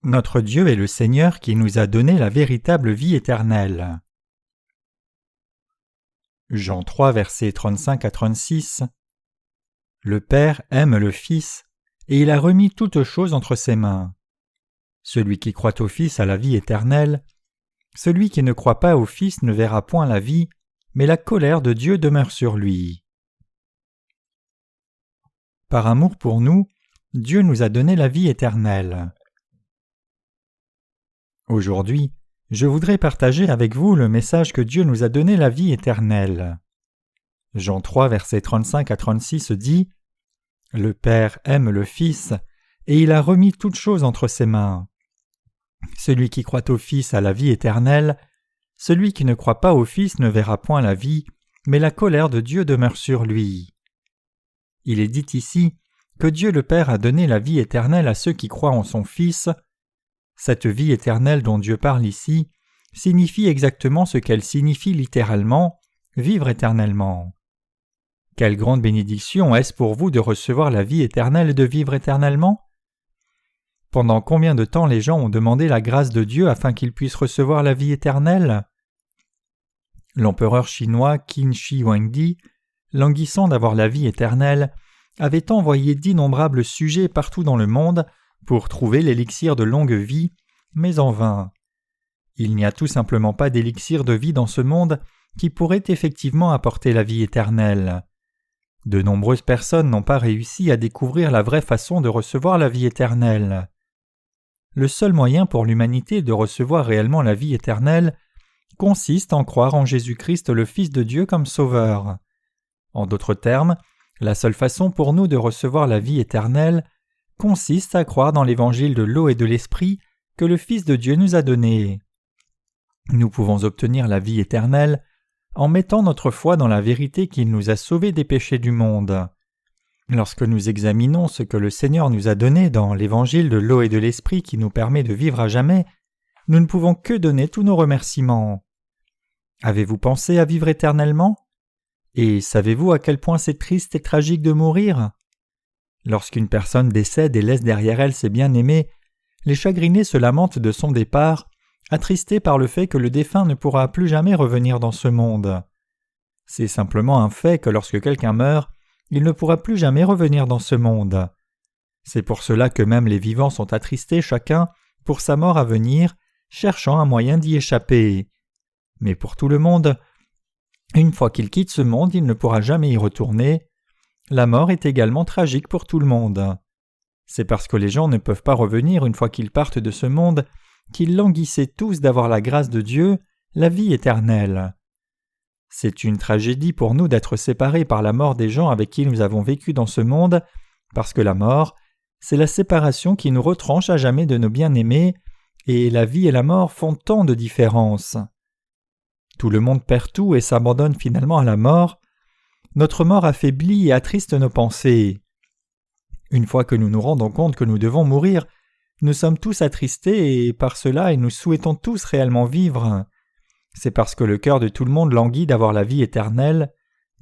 Notre Dieu est le Seigneur qui nous a donné la véritable vie éternelle. Jean 3, versets 35 à 36. Le Père aime le Fils, et il a remis toutes choses entre ses mains. Celui qui croit au Fils a la vie éternelle. Celui qui ne croit pas au Fils ne verra point la vie, mais la colère de Dieu demeure sur lui. Par amour pour nous, Dieu nous a donné la vie éternelle. Aujourd'hui, je voudrais partager avec vous le message que Dieu nous a donné la vie éternelle. Jean 3, versets 35 à 36 dit « Le Père aime le Fils, et il a remis toutes choses entre ses mains. Celui qui croit au Fils a la vie éternelle. Celui qui ne croit pas au Fils ne verra point la vie, mais la colère de Dieu demeure sur lui. » Il est dit ici que Dieu le Père a donné la vie éternelle à ceux qui croient en son Fils. Cette vie éternelle dont Dieu parle ici signifie exactement ce qu'elle signifie littéralement, vivre éternellement. Quelle grande bénédiction est-ce pour vous de recevoir la vie éternelle et de vivre éternellement? Pendant combien de temps les gens ont demandé la grâce de Dieu afin qu'ils puissent recevoir la vie éternelle? L'empereur chinois Qin Shi Huangdi, languissant d'avoir la vie éternelle, avait envoyé d'innombrables sujets partout dans le monde pour trouver l'élixir de longue vie, mais en vain. Il n'y a tout simplement pas d'élixir de vie dans ce monde qui pourrait effectivement apporter la vie éternelle. De nombreuses personnes n'ont pas réussi à découvrir la vraie façon de recevoir la vie éternelle. Le seul moyen pour l'humanité de recevoir réellement la vie éternelle consiste en croire en Jésus-Christ le Fils de Dieu comme Sauveur. En d'autres termes, la seule façon pour nous de recevoir la vie éternelle consiste à croire dans l'évangile de l'eau et de l'esprit que le Fils de Dieu nous a donné. Nous pouvons obtenir la vie éternelle en mettant notre foi dans la vérité qu'il nous a sauvés des péchés du monde. Lorsque nous examinons ce que le Seigneur nous a donné dans l'évangile de l'eau et de l'esprit qui nous permet de vivre à jamais, nous ne pouvons que donner tous nos remerciements. Avez-vous pensé à vivre éternellement? Et savez-vous à quel point c'est triste et tragique de mourir? Lorsqu'une personne décède et laisse derrière elle ses bien-aimés, les chagrinés se lamentent de son départ, attristés par le fait que le défunt ne pourra plus jamais revenir dans ce monde. C'est simplement un fait que lorsque quelqu'un meurt, il ne pourra plus jamais revenir dans ce monde. C'est pour cela que même les vivants sont attristés chacun pour sa mort à venir, cherchant un moyen d'y échapper. Mais pour tout le monde, une fois qu'il quitte ce monde, il ne pourra jamais y retourner. La mort est également tragique pour tout le monde. C'est parce que les gens ne peuvent pas revenir une fois qu'ils partent de ce monde qu'ils languissaient tous d'avoir la grâce de Dieu, la vie éternelle. C'est une tragédie pour nous d'être séparés par la mort des gens avec qui nous avons vécu dans ce monde, parce que la mort, c'est la séparation qui nous retranche à jamais de nos bien-aimés, et la vie et la mort font tant de différence. Tout le monde perd tout et s'abandonne finalement à la mort. Notre mort affaiblit et attriste nos pensées. Une fois que nous nous rendons compte que nous devons mourir, nous sommes tous attristés et par cela et nous souhaitons tous réellement vivre. C'est parce que le cœur de tout le monde languit d'avoir la vie éternelle.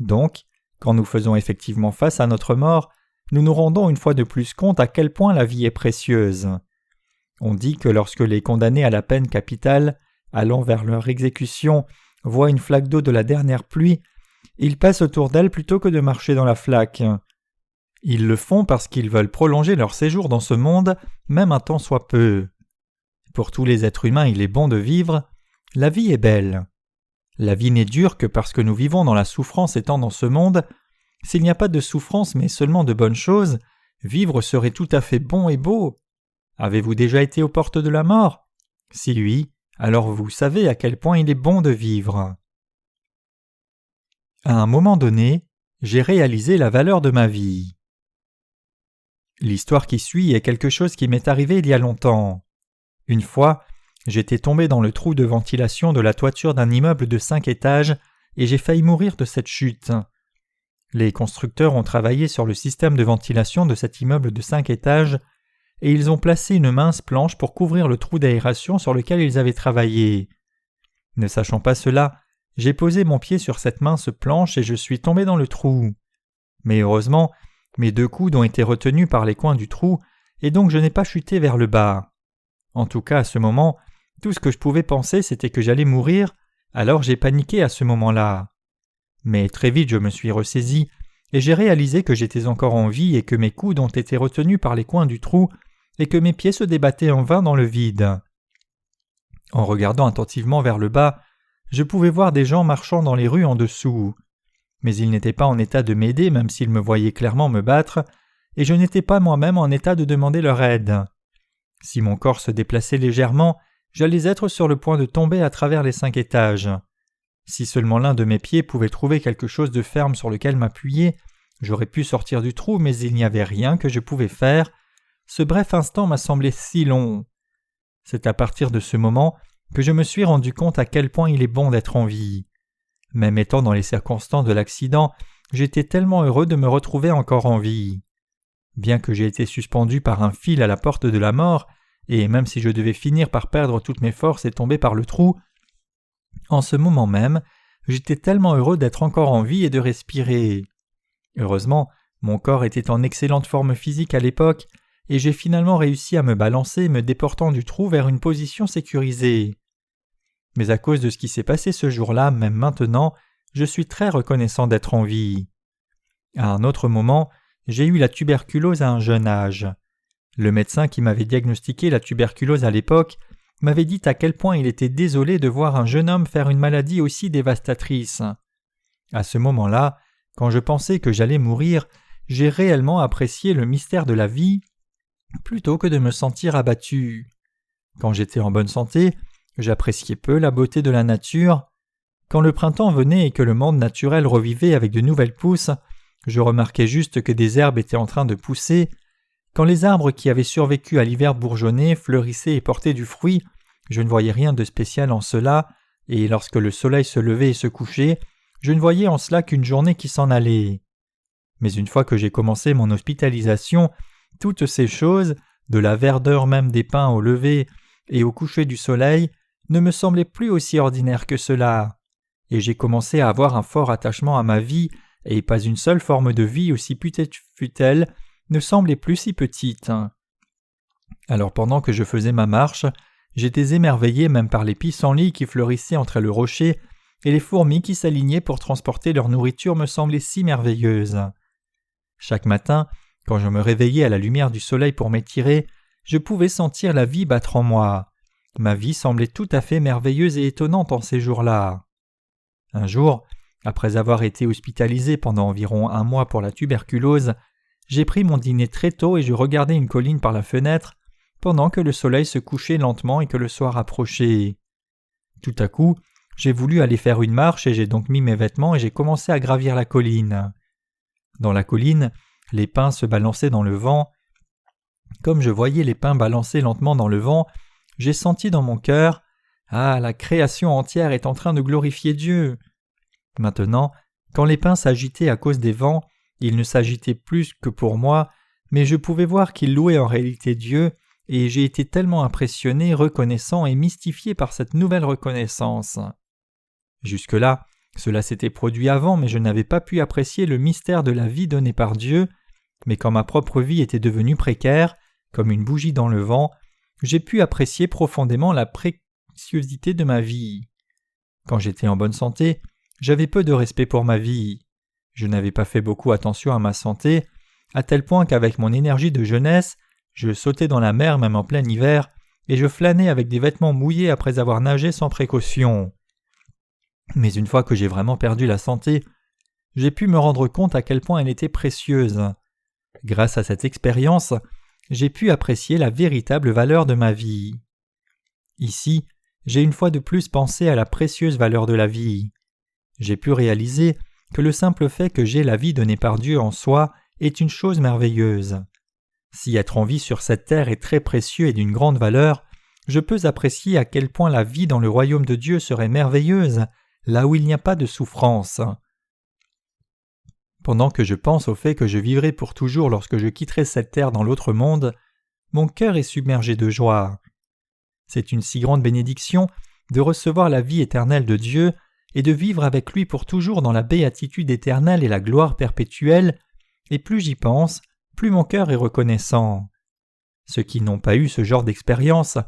Donc, quand nous faisons effectivement face à notre mort, nous nous rendons une fois de plus compte à quel point la vie est précieuse. On dit que lorsque les condamnés à la peine capitale, allant vers leur exécution, voient une flaque d'eau de la dernière pluie, ils passent autour d'elle plutôt que de marcher dans la flaque. Ils le font parce qu'ils veulent prolonger leur séjour dans ce monde, même un temps soit peu. Pour tous les êtres humains, il est bon de vivre. La vie est belle. La vie n'est dure que parce que nous vivons dans la souffrance étant dans ce monde. S'il n'y a pas de souffrance mais seulement de bonnes choses, vivre serait tout à fait bon et beau. Avez-vous déjà été aux portes de la mort? Si oui, alors vous savez à quel point il est bon de vivre. À un moment donné, j'ai réalisé la valeur de ma vie. L'histoire qui suit est quelque chose qui m'est arrivé il y a longtemps. Une fois, j'étais tombé dans le trou de ventilation de la toiture d'un immeuble de 5 étages et j'ai failli mourir de cette chute. Les constructeurs ont travaillé sur le système de ventilation de cet immeuble de 5 étages et ils ont placé une mince planche pour couvrir le trou d'aération sur lequel ils avaient travaillé. Ne sachant pas cela, j'ai posé mon pied sur cette mince planche et je suis tombé dans le trou. Mais heureusement, mes 2 coudes ont été retenus par les coins du trou et donc je n'ai pas chuté vers le bas. En tout cas, à ce moment, tout ce que je pouvais penser, c'était que j'allais mourir, alors j'ai paniqué à ce moment-là. Mais très vite, je me suis ressaisi, et j'ai réalisé que j'étais encore en vie et que mes coudes ont été retenus par les coins du trou, et que mes pieds se débattaient en vain dans le vide. En regardant attentivement vers le bas, je pouvais voir des gens marchant dans les rues en dessous. Mais ils n'étaient pas en état de m'aider même s'ils me voyaient clairement me battre, et je n'étais pas moi-même en état de demander leur aide. Si mon corps se déplaçait légèrement, j'allais être sur le point de tomber à travers les 5 étages. Si seulement l'un de mes pieds pouvait trouver quelque chose de ferme sur lequel m'appuyer, j'aurais pu sortir du trou, mais il n'y avait rien que je pouvais faire. Ce bref instant m'a semblé si long. C'est à partir de ce moment que je me suis rendu compte à quel point il est bon d'être en vie. Même étant dans les circonstances de l'accident, j'étais tellement heureux de me retrouver encore en vie. Bien que j'ai été suspendu par un fil à la porte de la mort, et même si je devais finir par perdre toutes mes forces et tomber par le trou, en ce moment même, j'étais tellement heureux d'être encore en vie et de respirer. Heureusement, mon corps était en excellente forme physique à l'époque, et j'ai finalement réussi à me balancer, me déportant du trou vers une position sécurisée. Mais à cause de ce qui s'est passé ce jour-là, même maintenant, je suis très reconnaissant d'être en vie. À un autre moment, j'ai eu la tuberculose à un jeune âge. Le médecin qui m'avait diagnostiqué la tuberculose à l'époque m'avait dit à quel point il était désolé de voir un jeune homme faire une maladie aussi dévastatrice. À ce moment-là, quand je pensais que j'allais mourir, j'ai réellement apprécié le mystère de la vie plutôt que de me sentir abattu. Quand j'étais en bonne santé, j'appréciais peu la beauté de la nature. Quand le printemps venait et que le monde naturel revivait avec de nouvelles pousses, je remarquais juste que des herbes étaient en train de pousser. Quand les arbres qui avaient survécu à l'hiver bourgeonnaient, fleurissaient et portaient du fruit, je ne voyais rien de spécial en cela, et lorsque le soleil se levait et se couchait, je ne voyais en cela qu'une journée qui s'en allait. Mais une fois que j'ai commencé mon hospitalisation, toutes ces choses, de la verdeur même des pins au lever et au coucher du soleil, ne me semblaient plus aussi ordinaires que cela. Et j'ai commencé à avoir un fort attachement à ma vie, et pas une seule forme de vie, aussi petite fût-elle, ne semblait plus si petite. Alors pendant que je faisais ma marche, j'étais émerveillé même par les pissenlits qui fleurissaient entre le rocher, et les fourmis qui s'alignaient pour transporter leur nourriture me semblaient si merveilleuses. Chaque matin, quand je me réveillais à la lumière du soleil pour m'étirer, je pouvais sentir la vie battre en moi. Ma vie semblait tout à fait merveilleuse et étonnante en ces jours-là. Un jour, après avoir été hospitalisé pendant environ 1 mois pour la tuberculose, j'ai pris mon dîner très tôt et je regardais une colline par la fenêtre pendant que le soleil se couchait lentement et que le soir approchait. Tout à coup, j'ai voulu aller faire une marche et j'ai donc mis mes vêtements et j'ai commencé à gravir la colline. Dans la colline, les pins se balançaient dans le vent. Comme je voyais les pins balancer lentement dans le vent, j'ai senti dans mon cœur « Ah, la création entière est en train de glorifier Dieu !» Maintenant, quand les pins s'agitaient à cause des vents, ils ne s'agitaient plus que pour moi, mais je pouvais voir qu'ils louaient en réalité Dieu, et j'ai été tellement impressionné, reconnaissant et mystifié par cette nouvelle reconnaissance. Jusque-là, cela s'était produit avant, mais je n'avais pas pu apprécier le mystère de la vie donnée par Dieu, mais quand ma propre vie était devenue précaire, comme une bougie dans le vent, j'ai pu apprécier profondément la préciosité de ma vie. Quand j'étais en bonne santé, j'avais peu de respect pour ma vie. Je n'avais pas fait beaucoup attention à ma santé, à tel point qu'avec mon énergie de jeunesse, je sautais dans la mer même en plein hiver, et je flânais avec des vêtements mouillés après avoir nagé sans précaution. Mais une fois que j'ai vraiment perdu la santé, j'ai pu me rendre compte à quel point elle était précieuse. Grâce à cette expérience, j'ai pu apprécier la véritable valeur de ma vie. Ici, j'ai une fois de plus pensé à la précieuse valeur de la vie. J'ai pu réaliser que le simple fait que j'ai la vie donnée par Dieu en soi est une chose merveilleuse. Si être en vie sur cette terre est très précieux et d'une grande valeur, je peux apprécier à quel point la vie dans le royaume de Dieu serait merveilleuse, là où il n'y a pas de souffrance. Pendant que je pense au fait que je vivrai pour toujours lorsque je quitterai cette terre dans l'autre monde, mon cœur est submergé de joie. C'est une si grande bénédiction de recevoir la vie éternelle de Dieu et de vivre avec lui pour toujours dans la béatitude éternelle et la gloire perpétuelle, et plus j'y pense, plus mon cœur est reconnaissant. Ceux qui n'ont pas eu ce genre d'expérience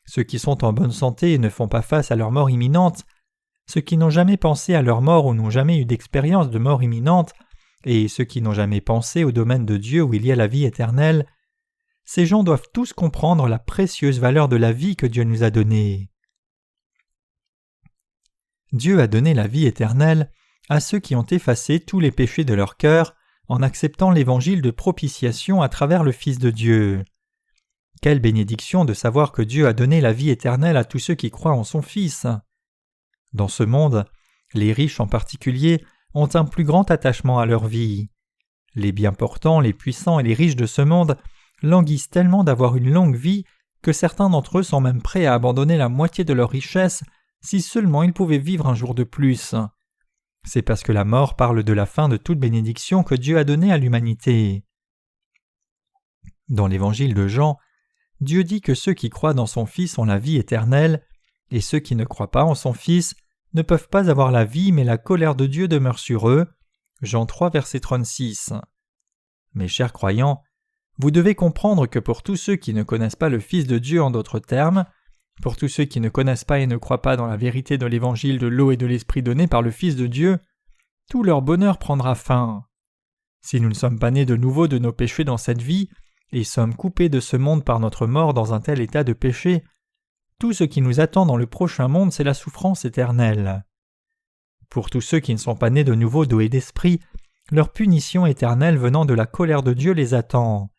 ceux qui sont en bonne santé et ne font pas face à leur mort imminente, ceux qui n'ont jamais pensé à leur mort ou n'ont jamais eu d'expérience de mort imminente, et ceux qui n'ont jamais pensé au domaine de Dieu où il y a la vie éternelle, ces gens doivent tous comprendre la précieuse valeur de la vie que Dieu nous a donnée. Dieu a donné la vie éternelle à ceux qui ont effacé tous les péchés de leur cœur en acceptant l'évangile de propitiation à travers le Fils de Dieu. Quelle bénédiction de savoir que Dieu a donné la vie éternelle à tous ceux qui croient en son Fils. Dans ce monde, les riches en particulier ont un plus grand attachement à leur vie. Les bien portants, les puissants et les riches de ce monde languissent tellement d'avoir une longue vie que certains d'entre eux sont même prêts à abandonner la moitié de leur richesse si seulement ils pouvaient vivre un jour de plus. C'est parce que la mort parle de la fin de toute bénédiction que Dieu a donnée à l'humanité. Dans l'évangile de Jean, Dieu dit que ceux qui croient dans son Fils ont la vie éternelle, et ceux qui ne croient pas en son Fils ne peuvent pas avoir la vie, mais la colère de Dieu demeure sur eux. Jean 3, verset 36. Mes chers croyants, vous devez comprendre que pour tous ceux qui ne connaissent pas le Fils de Dieu en d'autres termes, pour tous ceux qui ne connaissent pas et ne croient pas dans la vérité de l'évangile de l'eau et de l'esprit donné par le Fils de Dieu, tout leur bonheur prendra fin. Si nous ne sommes pas nés de nouveau de nos péchés dans cette vie, et sommes coupés de ce monde par notre mort dans un tel état de péché, tout ce qui nous attend dans le prochain monde, c'est la souffrance éternelle. Pour tous ceux qui ne sont pas nés de nouveau d'eau et d'esprit, leur punition éternelle venant de la colère de Dieu les attend.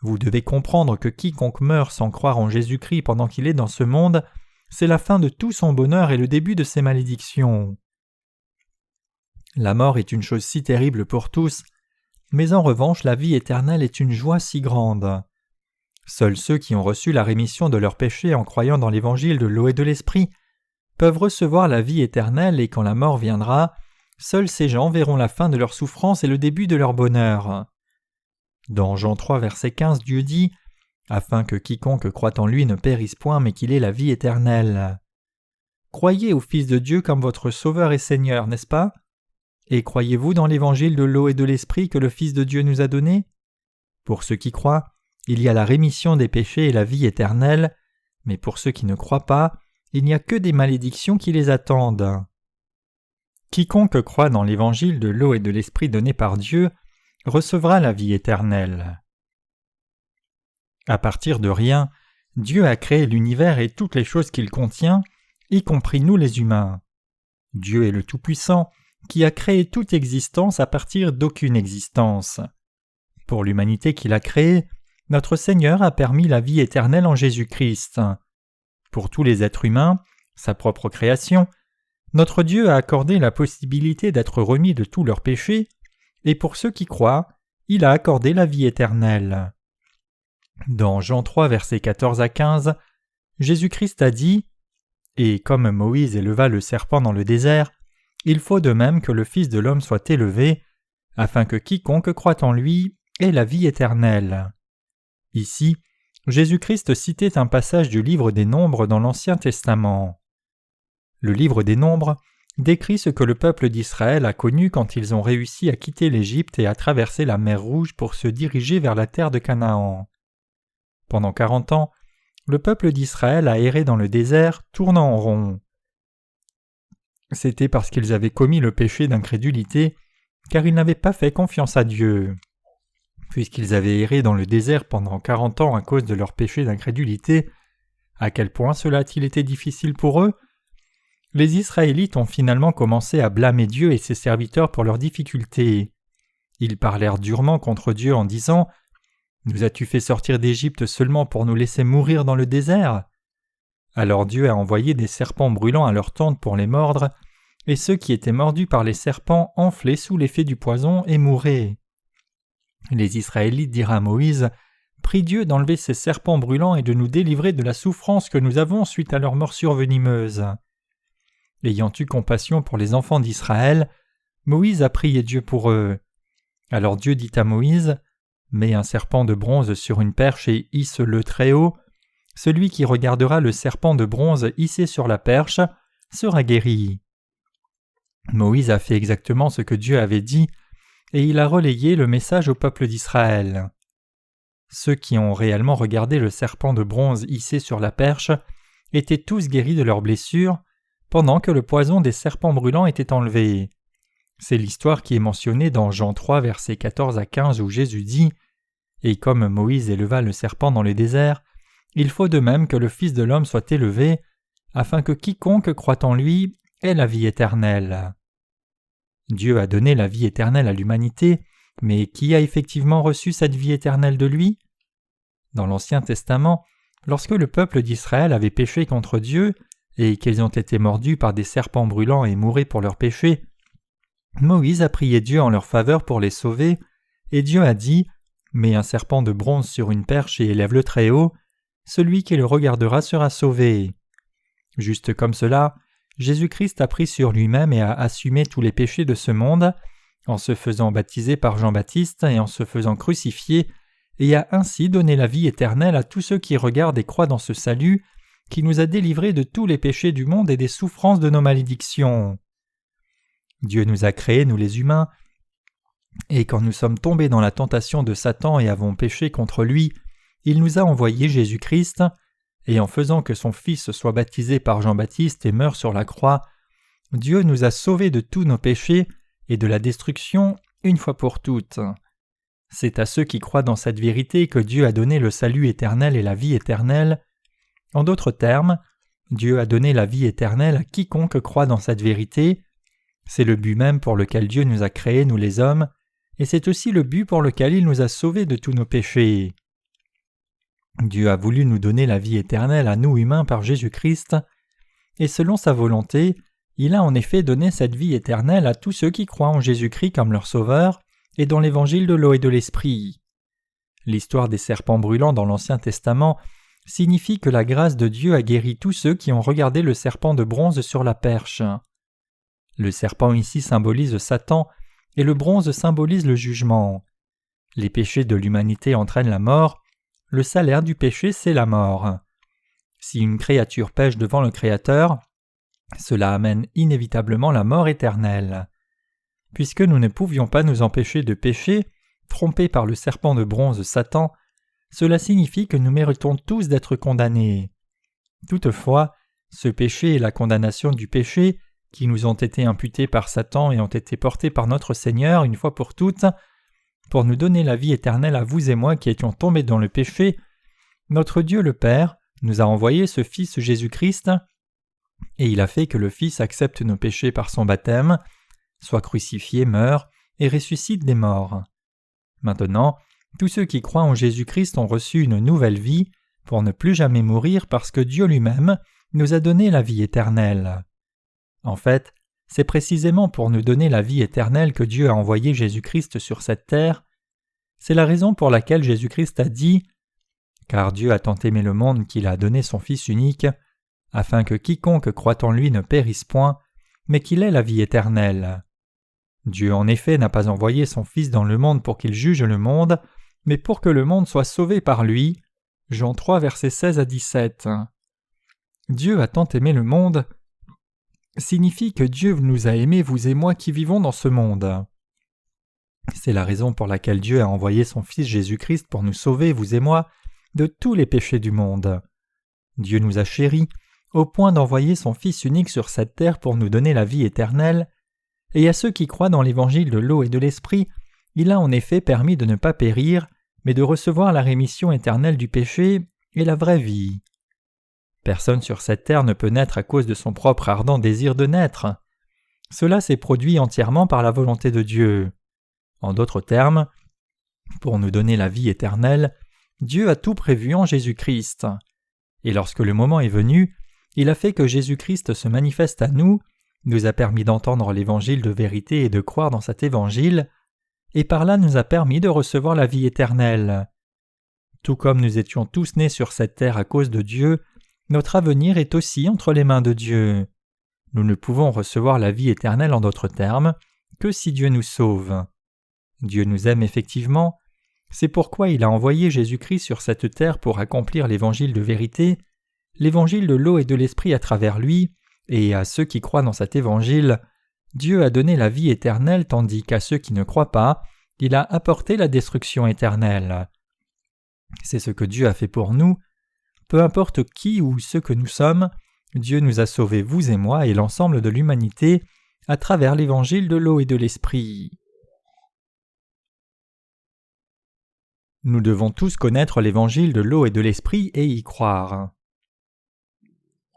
Vous devez comprendre que quiconque meurt sans croire en Jésus-Christ pendant qu'il est dans ce monde, c'est la fin de tout son bonheur et le début de ses malédictions. La mort est une chose si terrible pour tous, mais en revanche la vie éternelle est une joie si grande. Seuls ceux qui ont reçu la rémission de leurs péchés en croyant dans l'évangile de l'eau et de l'esprit peuvent recevoir la vie éternelle, et quand la mort viendra, seuls ces gens verront la fin de leur souffrance et le début de leur bonheur. Dans Jean 3, verset 15, Dieu dit « Afin que quiconque croit en lui ne périsse point, mais qu'il ait la vie éternelle. » Croyez au Fils de Dieu comme votre Sauveur et Seigneur, n'est-ce pas? Et croyez-vous dans l'évangile de l'eau et de l'esprit que le Fils de Dieu nous a donné? Pour ceux qui croient, il y a la rémission des péchés et la vie éternelle, mais pour ceux qui ne croient pas, il n'y a que des malédictions qui les attendent. Quiconque croit dans l'évangile de l'eau et de l'esprit donné par Dieu recevra la vie éternelle. À partir de rien, Dieu a créé l'univers et toutes les choses qu'il contient, y compris nous les humains. Dieu est le Tout-Puissant, qui a créé toute existence à partir d'aucune existence. Pour l'humanité qu'il a créée, notre Seigneur a permis la vie éternelle en Jésus-Christ. Pour tous les êtres humains, sa propre création, notre Dieu a accordé la possibilité d'être remis de tous leurs péchés, et pour ceux qui croient, il a accordé la vie éternelle. Dans Jean 3, versets 14 à 15, Jésus-Christ a dit « Et comme Moïse éleva le serpent dans le désert, il faut de même que le Fils de l'homme soit élevé, afin que quiconque croit en lui ait la vie éternelle. » Ici, Jésus-Christ citait un passage du livre des Nombres dans l'Ancien Testament. Le livre des Nombres décrit ce que le peuple d'Israël a connu quand ils ont réussi à quitter l'Égypte et à traverser la mer Rouge pour se diriger vers la terre de Canaan. Pendant 40 ans, le peuple d'Israël a erré dans le désert, tournant en rond. C'était parce qu'ils avaient commis le péché d'incrédulité, car ils n'avaient pas fait confiance à Dieu. Puisqu'ils avaient erré dans le désert pendant 40 ans à cause de leur péché d'incrédulité, à quel point cela a-t-il été difficile pour eux? Les Israélites ont finalement commencé à blâmer Dieu et ses serviteurs pour leurs difficultés. Ils parlèrent durement contre Dieu en disant « Nous as-tu fait sortir d'Égypte seulement pour nous laisser mourir dans le désert ?» Alors Dieu a envoyé des serpents brûlants à leur tente pour les mordre, et ceux qui étaient mordus par les serpents enflaient sous l'effet du poison et mouraient. Les Israélites dirent à Moïse « Prie Dieu d'enlever ces serpents brûlants et de nous délivrer de la souffrance que nous avons suite à leur morsure venimeuse. » Ayant eu compassion pour les enfants d'Israël, Moïse a prié Dieu pour eux. Alors Dieu dit à Moïse « Mets un serpent de bronze sur une perche et hisse-le très haut. Celui qui regardera le serpent de bronze hissé sur la perche sera guéri. » Moïse a fait exactement ce que Dieu avait dit, et il a relayé le message au peuple d'Israël. ceux qui ont réellement regardé le serpent de bronze hissé sur la perche étaient tous guéris de leurs blessures, pendant que le poison des serpents brûlants était enlevé. C'est l'histoire qui est mentionnée dans Jean 3, versets 14 à 15, où Jésus dit « Et comme Moïse éleva le serpent dans le désert, il faut de même que le Fils de l'homme soit élevé, afin que quiconque croit en lui ait la vie éternelle. » Dieu a donné la vie éternelle à l'humanité, mais qui a effectivement reçu cette vie éternelle de lui? Dans l'Ancien Testament, lorsque le peuple d'Israël avait péché contre Dieu, et qu'ils ont été mordus par des serpents brûlants et mourus pour leurs péchés, Moïse a prié Dieu en leur faveur pour les sauver, et Dieu a dit « Mets un serpent de bronze sur une perche et élève-le très haut, celui qui le regardera sera sauvé. » Juste comme cela, Jésus-Christ a pris sur lui-même et a assumé tous les péchés de ce monde, en se faisant baptiser par Jean-Baptiste et en se faisant crucifier, et a ainsi donné la vie éternelle à tous ceux qui regardent et croient dans ce salut, qui nous a délivrés de tous les péchés du monde et des souffrances de nos malédictions. Dieu nous a créés, nous les humains, et quand nous sommes tombés dans la tentation de Satan et avons péché contre lui, il nous a envoyé Jésus-Christ, et en faisant que son Fils soit baptisé par Jean-Baptiste et meure sur la croix, Dieu nous a sauvés de tous nos péchés et de la destruction une fois pour toutes. C'est à ceux qui croient dans cette vérité que Dieu a donné le salut éternel et la vie éternelle. En d'autres termes, Dieu a donné la vie éternelle à quiconque croit dans cette vérité. C'est le but même pour lequel Dieu nous a créés, nous les hommes, et c'est aussi le but pour lequel il nous a sauvés de tous nos péchés. Dieu a voulu nous donner la vie éternelle à nous humains par Jésus-Christ, et selon sa volonté, il a en effet donné cette vie éternelle à tous ceux qui croient en Jésus-Christ comme leur sauveur et dans l'évangile de l'eau et de l'esprit. L'histoire des serpents brûlants dans l'Ancien Testament signifie que la grâce de Dieu a guéri tous ceux qui ont regardé le serpent de bronze sur la perche. Le serpent ici symbolise Satan et le bronze symbolise le jugement. Les péchés de l'humanité entraînent la mort, le salaire du péché c'est la mort. Si une créature pêche devant le Créateur, cela amène inévitablement la mort éternelle. Puisque nous ne pouvions pas nous empêcher de pécher, trompés par le serpent de bronze Satan, cela signifie que nous méritons tous d'être condamnés. Toutefois, ce péché et la condamnation du péché, qui nous ont été imputés par Satan et ont été portés par notre Seigneur une fois pour toutes, pour nous donner la vie éternelle à vous et moi qui étions tombés dans le péché, notre Dieu le Père nous a envoyé ce Fils Jésus-Christ, et il a fait que le Fils accepte nos péchés par son baptême, soit crucifié, meurt et ressuscite des morts. Maintenant, tous ceux qui croient en Jésus-Christ ont reçu une nouvelle vie pour ne plus jamais mourir parce que Dieu lui-même nous a donné la vie éternelle. En fait, c'est précisément pour nous donner la vie éternelle que Dieu a envoyé Jésus-Christ sur cette terre. C'est la raison pour laquelle Jésus-Christ a dit « Car Dieu a tant aimé le monde qu'il a donné son Fils unique, afin que quiconque croit en lui ne périsse point, mais qu'il ait la vie éternelle. » Dieu en effet n'a pas envoyé son Fils dans le monde pour qu'il juge le monde, mais pour que le monde soit sauvé par lui. Jean 3, versets 16 à 17. Dieu a tant aimé le monde signifie que Dieu nous a aimés, vous et moi qui vivons dans ce monde. C'est la raison pour laquelle Dieu a envoyé son Fils Jésus-Christ pour nous sauver, vous et moi, de tous les péchés du monde. Dieu nous a chéris au point d'envoyer son Fils unique sur cette terre pour nous donner la vie éternelle, et à ceux qui croient dans l'évangile de l'eau et de l'esprit, il a en effet permis de ne pas périr, mais de recevoir la rémission éternelle du péché et la vraie vie. Personne sur cette terre ne peut naître à cause de son propre ardent désir de naître. Cela s'est produit entièrement par la volonté de Dieu. En d'autres termes, pour nous donner la vie éternelle, Dieu a tout prévu en Jésus-Christ. Et lorsque le moment est venu, il a fait que Jésus-Christ se manifeste à nous, nous a permis d'entendre l'évangile de vérité et de croire dans cet évangile, et par là nous a permis de recevoir la vie éternelle. Tout comme nous étions tous nés sur cette terre à cause de Dieu, notre avenir est aussi entre les mains de Dieu. Nous ne pouvons recevoir la vie éternelle en d'autres termes que si Dieu nous sauve. Dieu nous aime effectivement, c'est pourquoi il a envoyé Jésus-Christ sur cette terre pour accomplir l'évangile de vérité, l'évangile de l'eau et de l'esprit à travers lui, et à ceux qui croient dans cet évangile, Dieu a donné la vie éternelle tandis qu'à ceux qui ne croient pas, il a apporté la destruction éternelle. C'est ce que Dieu a fait pour nous. Peu importe qui ou ce que nous sommes, Dieu nous a sauvés, vous et moi, et l'ensemble de l'humanité, à travers l'évangile de l'eau et de l'esprit. Nous devons tous connaître l'évangile de l'eau et de l'esprit et y croire.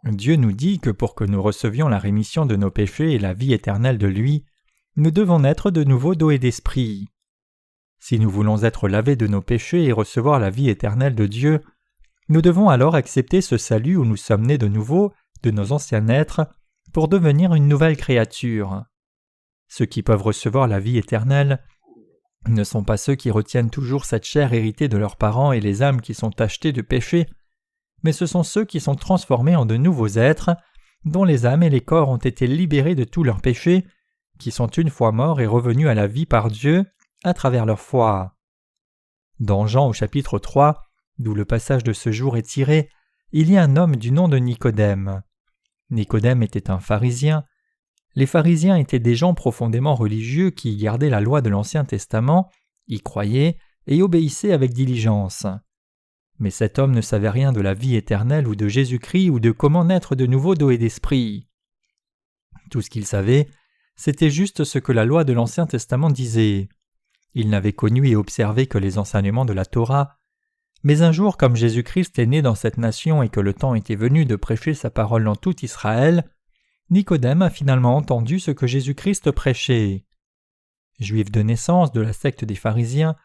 Dieu nous dit que pour que nous recevions la rémission de nos péchés et la vie éternelle de lui, nous devons naître de nouveau d'eau et d'esprit. Si nous voulons être lavés de nos péchés et recevoir la vie éternelle de Dieu, nous devons alors accepter ce salut où nous sommes nés de nouveau de nos anciens êtres pour devenir une nouvelle créature. Ceux qui peuvent recevoir la vie éternelle ne sont pas ceux qui retiennent toujours cette chair héritée de leurs parents et les âmes qui sont tachetées de péché, mais ce sont ceux qui sont transformés en de nouveaux êtres, dont les âmes et les corps ont été libérés de tous leurs péchés, qui sont une fois morts et revenus à la vie par Dieu à travers leur foi. Dans Jean au chapitre 3, d'où le passage de ce jour est tiré, il y a un homme du nom de Nicodème. Nicodème était un pharisien. Les pharisiens étaient des gens profondément religieux qui gardaient la loi de l'Ancien Testament, y croyaient et obéissaient avec diligence. Mais cet homme ne savait rien de la vie éternelle ou de Jésus-Christ ou de comment naître de nouveau d'eau et d'esprit. Tout ce qu'il savait, c'était juste ce que la loi de l'Ancien Testament disait. Il n'avait connu et observé que les enseignements de la Torah. Mais un jour, comme Jésus-Christ est né dans cette nation et que le temps était venu de prêcher sa parole dans tout Israël, Nicodème a finalement entendu ce que Jésus-Christ prêchait. Juif de naissance de la secte des pharisiens,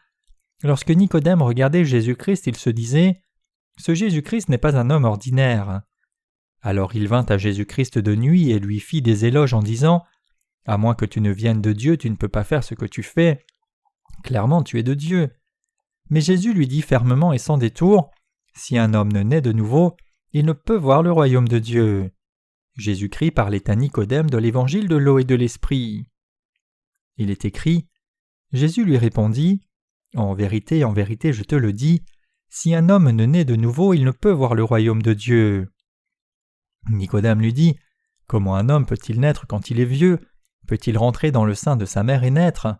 lorsque Nicodème regardait Jésus-Christ, il se disait « Ce Jésus-Christ n'est pas un homme ordinaire ». Alors il vint à Jésus-Christ de nuit et lui fit des éloges en disant « À moins que tu ne viennes de Dieu, tu ne peux pas faire ce que tu fais. Clairement, tu es de Dieu. » Mais Jésus lui dit fermement et sans détour « Si un homme ne naît de nouveau, il ne peut voir le royaume de Dieu. » Jésus-Christ parlait à Nicodème de l'évangile de l'eau et de l'esprit. Il est écrit « Jésus lui répondit « en vérité, je te le dis, si un homme ne naît de nouveau, il ne peut voir le royaume de Dieu. » Nicodème lui dit « Comment un homme peut-il naître quand il est vieux? Peut-il rentrer dans le sein de sa mère et naître ?»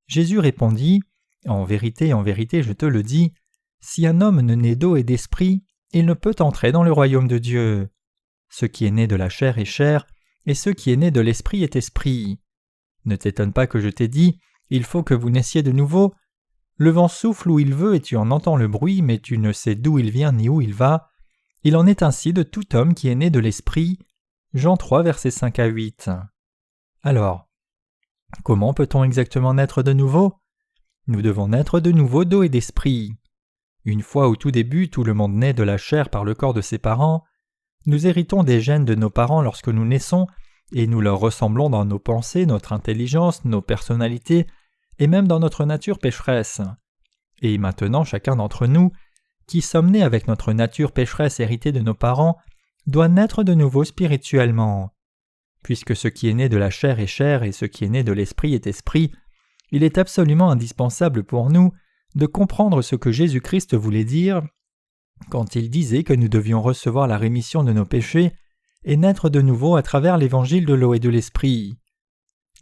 Jésus répondit « En vérité, je te le dis, si un homme ne naît d'eau et d'esprit, il ne peut entrer dans le royaume de Dieu. Ce qui est né de la chair est chair, et ce qui est né de l'esprit est esprit. Ne t'étonne pas que je t'ai dit, il faut que vous naissiez de nouveau. Le vent souffle où il veut et tu en entends le bruit, mais tu ne sais d'où il vient ni où il va. Il en est ainsi de tout homme qui est né de l'esprit. » Jean 3, versets 5 à 8. Alors, comment peut-on exactement naître de nouveau? Nous devons naître de nouveau d'eau et d'esprit. Une fois au tout début, tout le monde naît de la chair par le corps de ses parents. Nous héritons des gènes de nos parents lorsque nous naissons, et nous leur ressemblons dans nos pensées, notre intelligence, nos personnalités, et même dans notre nature pécheresse. Et maintenant, chacun d'entre nous, qui sommes nés avec notre nature pécheresse héritée de nos parents, doit naître de nouveau spirituellement. Puisque ce qui est né de la chair est chair et ce qui est né de l'esprit est esprit, il est absolument indispensable pour nous de comprendre ce que Jésus-Christ voulait dire quand il disait que nous devions recevoir la rémission de nos péchés et naître de nouveau à travers l'évangile de l'eau et de l'esprit.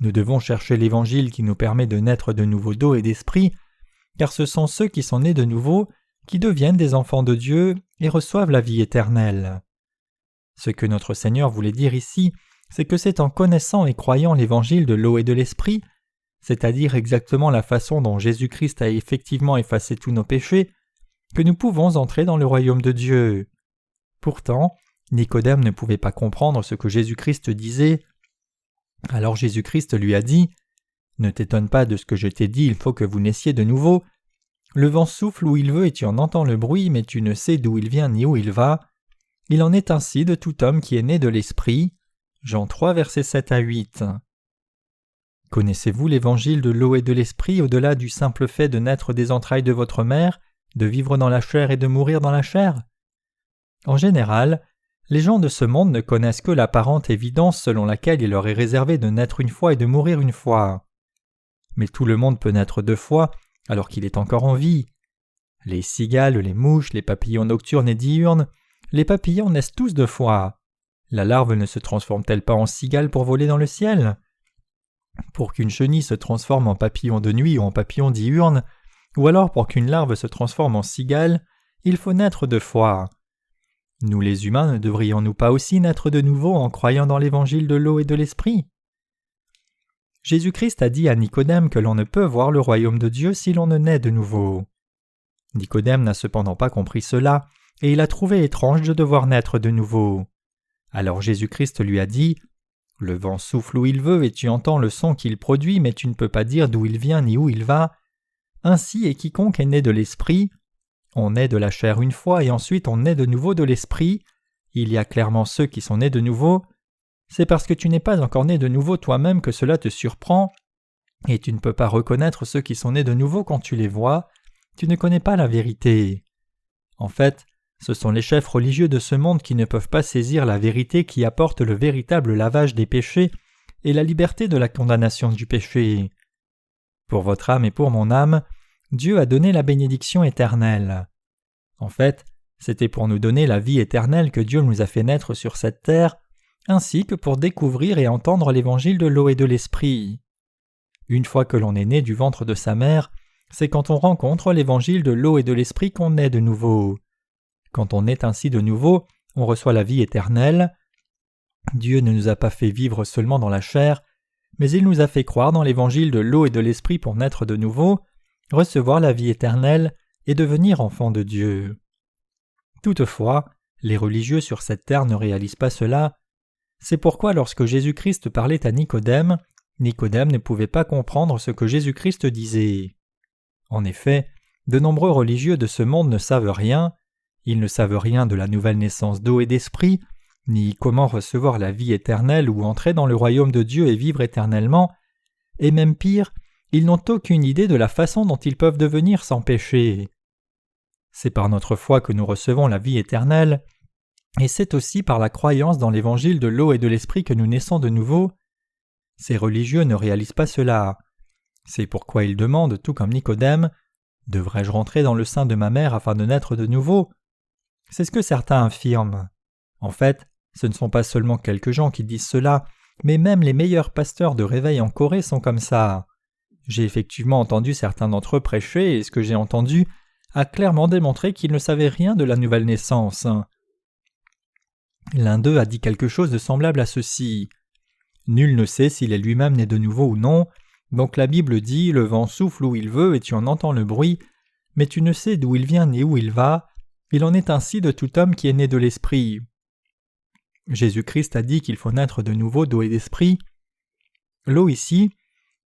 Nous devons chercher l'évangile qui nous permet de naître de nouveau d'eau et d'esprit, car ce sont ceux qui sont nés de nouveau qui deviennent des enfants de Dieu et reçoivent la vie éternelle. Ce que notre Seigneur voulait dire ici, c'est que c'est en connaissant et croyant l'évangile de l'eau et de l'esprit, c'est-à-dire exactement la façon dont Jésus-Christ a effectivement effacé tous nos péchés, que nous pouvons entrer dans le royaume de Dieu. Pourtant, Nicodème ne pouvait pas comprendre ce que Jésus-Christ disait. Alors Jésus-Christ lui a dit « Ne t'étonne pas de ce que je t'ai dit, il faut que vous naissiez de nouveau. Le vent souffle où il veut et tu en entends le bruit, mais tu ne sais d'où il vient ni où il va. Il en est ainsi de tout homme qui est né de l'Esprit. » Jean 3, versets 7 à 8. Connaissez-vous l'évangile de l'eau et de l'esprit au-delà du simple fait de naître des entrailles de votre mère, de vivre dans la chair et de mourir dans la chair? En général, les gens de ce monde ne connaissent que l'apparente évidence selon laquelle il leur est réservé de naître une fois et de mourir une fois. Mais tout le monde peut naître 2 fois alors qu'il est encore en vie. Les cigales, les mouches, les papillons nocturnes et diurnes, les papillons naissent tous 2 fois. La larve ne se transforme-t-elle pas en cigale pour voler dans le ciel? Pour qu'une chenille se transforme en papillon de nuit ou en papillon diurne, ou alors pour qu'une larve se transforme en cigale, il faut naître deux fois. Nous les humains ne devrions-nous pas aussi naître de nouveau en croyant dans l'évangile de l'eau et de l'esprit? Jésus-Christ a dit à Nicodème que l'on ne peut voir le royaume de Dieu si l'on ne naît de nouveau. Nicodème n'a cependant pas compris cela, et il a trouvé étrange de devoir naître de nouveau. Alors Jésus-Christ lui a dit « Le vent souffle où il veut et tu entends le son qu'il produit, mais tu ne peux pas dire d'où il vient ni où il va. Ainsi est quiconque est né de l'esprit. On naît de la chair une fois et ensuite on naît de nouveau de l'esprit. Il y a clairement ceux qui sont nés de nouveau. C'est parce que tu n'es pas encore né de nouveau toi-même que cela te surprend, et tu ne peux pas reconnaître ceux qui sont nés de nouveau quand tu les vois. Tu ne connais pas la vérité. En fait, ce sont les chefs religieux de ce monde qui ne peuvent pas saisir la vérité qui apporte le véritable lavage des péchés et la liberté de la condamnation du péché. Pour votre âme et pour mon âme, Dieu a donné la bénédiction éternelle. En fait, c'était pour nous donner la vie éternelle que Dieu nous a fait naître sur cette terre, ainsi que pour découvrir et entendre l'évangile de l'eau et de l'esprit. Une fois que l'on est né du ventre de sa mère, c'est quand on rencontre l'évangile de l'eau et de l'esprit qu'on naît de nouveau. Quand on naît ainsi de nouveau, on reçoit la vie éternelle. Dieu ne nous a pas fait vivre seulement dans la chair, mais il nous a fait croire dans l'évangile de l'eau et de l'esprit pour naître de nouveau, recevoir la vie éternelle et devenir enfant de Dieu. Toutefois, les religieux sur cette terre ne réalisent pas cela. C'est pourquoi lorsque Jésus-Christ parlait à Nicodème, Nicodème ne pouvait pas comprendre ce que Jésus-Christ disait. En effet, de nombreux religieux de ce monde ne savent rien. Ils ne savent rien de la nouvelle naissance d'eau et d'esprit, ni comment recevoir la vie éternelle ou entrer dans le royaume de Dieu et vivre éternellement, et même pire, ils n'ont aucune idée de la façon dont ils peuvent devenir sans péché. C'est par notre foi que nous recevons la vie éternelle, et c'est aussi par la croyance dans l'évangile de l'eau et de l'esprit que nous naissons de nouveau. Ces religieux ne réalisent pas cela. C'est pourquoi ils demandent, tout comme Nicodème, « Devrais-je rentrer dans le sein de ma mère afin de naître de nouveau ?» C'est ce que certains affirment. En fait, ce ne sont pas seulement quelques gens qui disent cela, mais même les meilleurs pasteurs de réveil en Corée sont comme ça. J'ai effectivement entendu certains d'entre eux prêcher, et ce que j'ai entendu a clairement démontré qu'ils ne savaient rien de la nouvelle naissance. L'un d'eux a dit quelque chose de semblable à ceci. Nul ne sait s'il est lui-même né de nouveau ou non, donc la Bible dit « Le vent souffle où il veut et tu en entends le bruit, mais tu ne sais d'où il vient ni où il va. Il en est ainsi de tout homme qui est né de l'esprit. » Jésus-Christ a dit qu'il faut naître de nouveau d'eau et d'esprit. L'eau ici,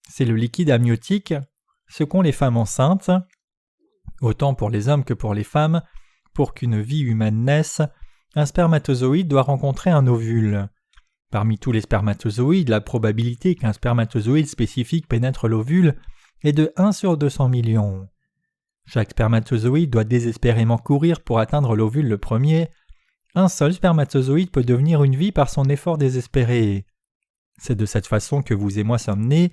c'est le liquide amniotique, ce qu'ont les femmes enceintes. Autant pour les hommes que pour les femmes, pour qu'une vie humaine naisse, un spermatozoïde doit rencontrer un ovule. Parmi tous les spermatozoïdes, la probabilité qu'un spermatozoïde spécifique pénètre l'ovule est de 1 sur 200 millions. Chaque spermatozoïde doit désespérément courir pour atteindre l'ovule le premier. Un seul spermatozoïde peut devenir une vie par son effort désespéré. C'est de cette façon que vous et moi sommes nés.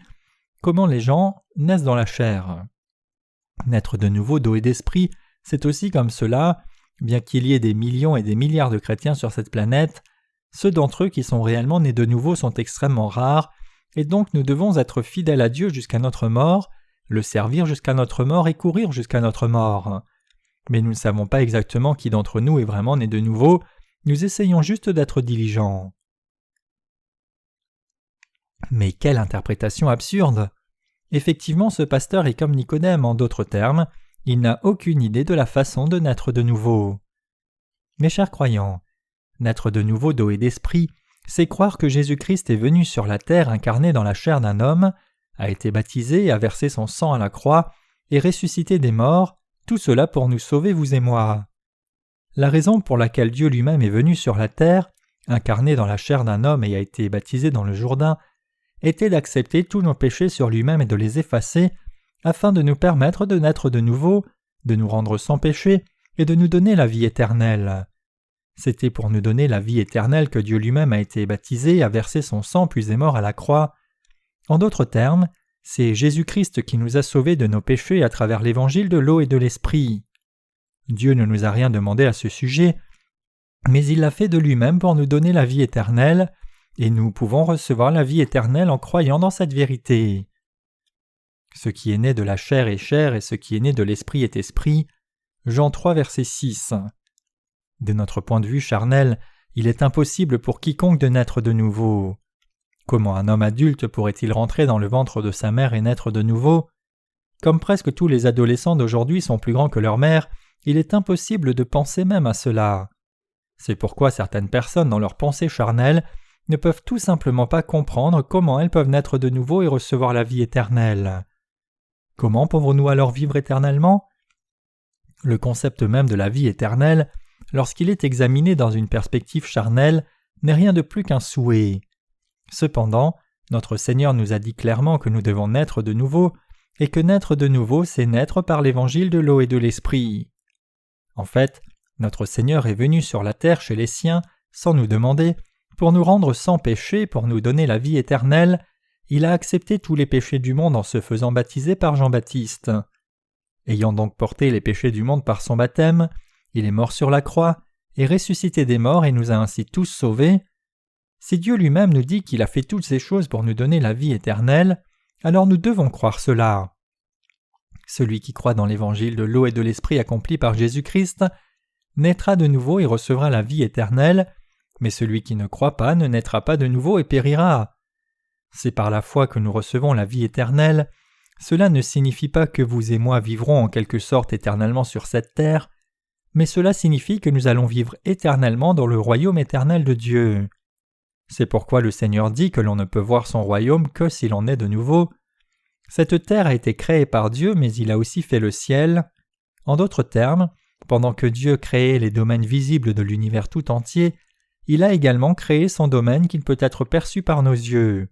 Comment les gens naissent dans la chair. Naître de nouveau d'eau et d'esprit, c'est aussi comme cela. Bien qu'il y ait des millions et des milliards de chrétiens sur cette planète, ceux d'entre eux qui sont réellement nés de nouveau sont extrêmement rares, et donc nous devons être fidèles à Dieu jusqu'à notre mort, le servir jusqu'à notre mort et courir jusqu'à notre mort. Mais nous ne savons pas exactement qui d'entre nous est vraiment né de nouveau, nous essayons juste d'être diligents. Mais quelle interprétation absurde! Effectivement, ce pasteur est comme Nicodème, en d'autres termes, il n'a aucune idée de la façon de naître de nouveau. Mes chers croyants, naître de nouveau d'eau et d'esprit, c'est croire que Jésus-Christ est venu sur la terre incarné dans la chair d'un homme, a été baptisé, a versé son sang à la croix et ressuscité des morts, tout cela pour nous sauver vous et moi. La raison pour laquelle Dieu lui-même est venu sur la terre, incarné dans la chair d'un homme et a été baptisé dans le Jourdain, était d'accepter tous nos péchés sur lui-même et de les effacer, afin de nous permettre de naître de nouveau, de nous rendre sans péché et de nous donner la vie éternelle. C'était pour nous donner la vie éternelle que Dieu lui-même a été baptisé, a versé son sang puis est mort à la croix. En d'autres termes, c'est Jésus-Christ qui nous a sauvés de nos péchés à travers l'évangile de l'eau et de l'esprit. Dieu ne nous a rien demandé à ce sujet, mais il l'a fait de lui-même pour nous donner la vie éternelle, et nous pouvons recevoir la vie éternelle en croyant dans cette vérité. Ce qui est né de la chair est chair, et ce qui est né de l'esprit est esprit. Jean 3, verset 6. De notre point de vue charnel, il est impossible pour quiconque de naître de nouveau. Comment un homme adulte pourrait-il rentrer dans le ventre de sa mère et naître de nouveau? Comme presque tous les adolescents d'aujourd'hui sont plus grands que leur mère, il est impossible de penser même à cela. C'est pourquoi certaines personnes dans leur pensée charnelle ne peuvent tout simplement pas comprendre comment elles peuvent naître de nouveau et recevoir la vie éternelle. Comment pouvons-nous alors vivre éternellement? Le concept même de la vie éternelle, lorsqu'il est examiné dans une perspective charnelle, n'est rien de plus qu'un souhait. Cependant, notre Seigneur nous a dit clairement que nous devons naître de nouveau, et que naître de nouveau, c'est naître par l'évangile de l'eau et de l'esprit. En fait, notre Seigneur est venu sur la terre chez les siens, sans nous demander, pour nous rendre sans péché, pour nous donner la vie éternelle. Il a accepté tous les péchés du monde en se faisant baptiser par Jean-Baptiste. Ayant donc porté les péchés du monde par son baptême, il est mort sur la croix, est ressuscité des morts et nous a ainsi tous sauvés. Si Dieu lui-même nous dit qu'il a fait toutes ces choses pour nous donner la vie éternelle, alors nous devons croire cela. Celui qui croit dans l'évangile de l'eau et de l'esprit accompli par Jésus-Christ naîtra de nouveau et recevra la vie éternelle, mais celui qui ne croit pas ne naîtra pas de nouveau et périra. C'est par la foi que nous recevons la vie éternelle. Cela ne signifie pas que vous et moi vivrons en quelque sorte éternellement sur cette terre, mais cela signifie que nous allons vivre éternellement dans le royaume éternel de Dieu. C'est pourquoi le Seigneur dit que l'on ne peut voir son royaume que s'il en est de nouveau. Cette terre a été créée par Dieu, mais il a aussi fait le ciel. En d'autres termes, pendant que Dieu créait les domaines visibles de l'univers tout entier, il a également créé son domaine qui ne peut être perçu par nos yeux.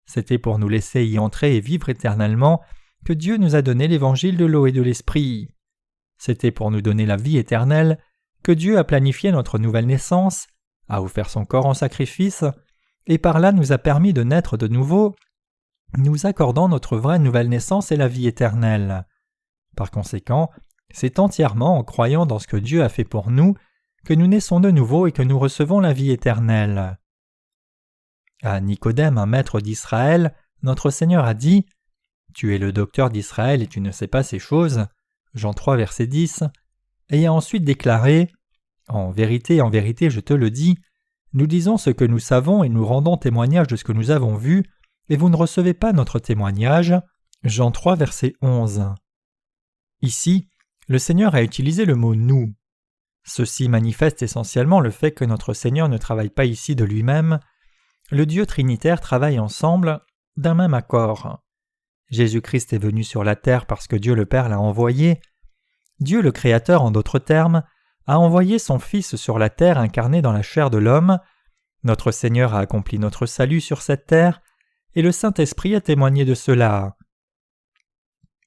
C'était pour nous laisser y entrer et vivre éternellement que Dieu nous a donné l'évangile de l'eau et de l'esprit. C'était pour nous donner la vie éternelle que Dieu a planifié notre nouvelle naissance, a offert son corps en sacrifice, et par là nous a permis de naître de nouveau, nous accordant notre vraie nouvelle naissance et la vie éternelle. Par conséquent, c'est entièrement en croyant dans ce que Dieu a fait pour nous que nous naissons de nouveau et que nous recevons la vie éternelle. À Nicodème, un maître d'Israël, notre Seigneur a dit « Tu es le docteur d'Israël et tu ne sais pas ces choses » Jean 3, verset 10, et a ensuite déclaré « en vérité, je te le dis, nous disons ce que nous savons et nous rendons témoignage de ce que nous avons vu, et vous ne recevez pas notre témoignage. » Jean 3, verset 11. Ici, le Seigneur a utilisé le mot « nous ». Ceci manifeste essentiellement le fait que notre Seigneur ne travaille pas ici de lui-même. Le Dieu Trinitaire travaille ensemble, d'un même accord. Jésus-Christ est venu sur la terre parce que Dieu le Père l'a envoyé. Dieu le Créateur, en d'autres termes, a envoyé son Fils sur la terre incarné dans la chair de l'homme. Notre Seigneur a accompli notre salut sur cette terre, et le Saint-Esprit a témoigné de cela.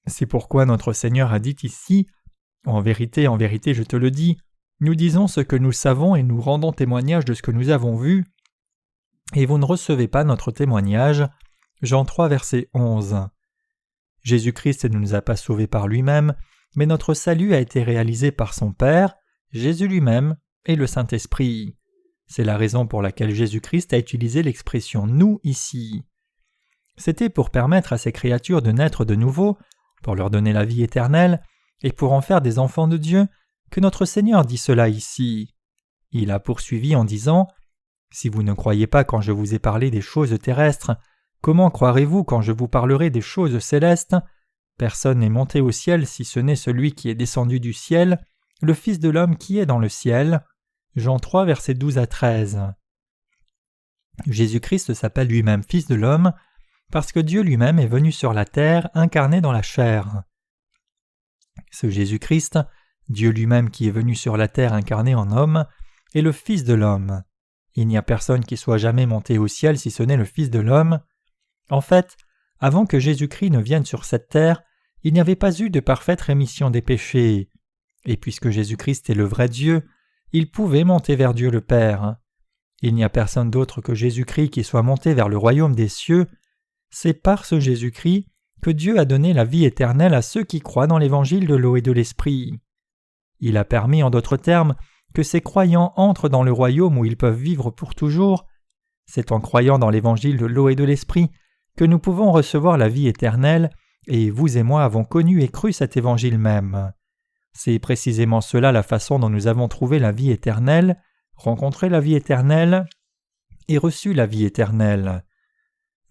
C'est pourquoi notre Seigneur a dit ici « en vérité, je te le dis, nous disons ce que nous savons et nous rendons témoignage de ce que nous avons vu, et vous ne recevez pas notre témoignage. » Jean 3, verset 11. Jésus-Christ ne nous a pas sauvés par lui-même, mais notre salut a été réalisé par son Père, Jésus lui-même et le Saint-Esprit. C'est la raison pour laquelle Jésus-Christ a utilisé l'expression « nous » ici. C'était pour permettre à ces créatures de naître de nouveau, pour leur donner la vie éternelle, et pour en faire des enfants de Dieu, que notre Seigneur dit cela ici. Il a poursuivi en disant « Si vous ne croyez pas quand je vous ai parlé des choses terrestres, comment croirez-vous quand je vous parlerai des choses célestes? Personne n'est monté au ciel si ce n'est celui qui est descendu du ciel, le Fils de l'homme qui est dans le ciel. » Jean 3, versets 12 à 13. Jésus-Christ s'appelle lui-même Fils de l'homme parce que Dieu lui-même est venu sur la terre incarné dans la chair. Ce Jésus-Christ, Dieu lui-même qui est venu sur la terre incarné en homme, est le Fils de l'homme. Il n'y a personne qui soit jamais monté au ciel si ce n'est le Fils de l'homme. En fait, avant que Jésus-Christ ne vienne sur cette terre, il n'y avait pas eu de parfaite rémission des péchés. Et puisque Jésus-Christ est le vrai Dieu, il pouvait monter vers Dieu le Père. Il n'y a personne d'autre que Jésus-Christ qui soit monté vers le royaume des cieux. C'est par ce Jésus-Christ que Dieu a donné la vie éternelle à ceux qui croient dans l'évangile de l'eau et de l'esprit. Il a permis, en d'autres termes, que ces croyants entrent dans le royaume où ils peuvent vivre pour toujours. C'est en croyant dans l'évangile de l'eau et de l'esprit que nous pouvons recevoir la vie éternelle et vous et moi avons connu et cru cet évangile même. C'est précisément cela la façon dont nous avons trouvé la vie éternelle, rencontré la vie éternelle et reçu la vie éternelle.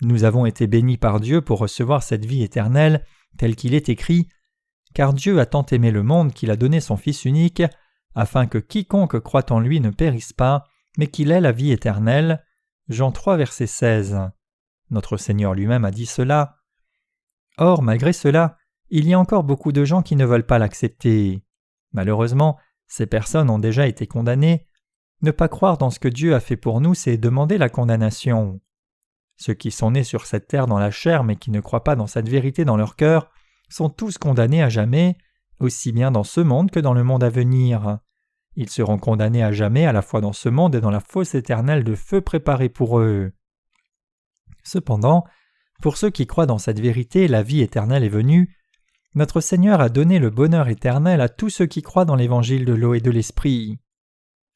Nous avons été bénis par Dieu pour recevoir cette vie éternelle, tel qu'il est écrit « Car Dieu a tant aimé le monde qu'il a donné son Fils unique, afin que quiconque croit en lui ne périsse pas, mais qu'il ait la vie éternelle. » Jean 3, verset 16. Notre Seigneur lui-même a dit cela. Or, malgré cela, il y a encore beaucoup de gens qui ne veulent pas l'accepter. Malheureusement, ces personnes ont déjà été condamnées. Ne pas croire dans ce que Dieu a fait pour nous, c'est demander la condamnation. Ceux qui sont nés sur cette terre dans la chair mais qui ne croient pas dans cette vérité dans leur cœur sont tous condamnés à jamais, aussi bien dans ce monde que dans le monde à venir. Ils seront condamnés à jamais à la fois dans ce monde et dans la fosse éternelle de feu préparée pour eux. Cependant, pour ceux qui croient dans cette vérité, la vie éternelle est venue. Notre Seigneur a donné le bonheur éternel à tous ceux qui croient dans l'évangile de l'eau et de l'esprit.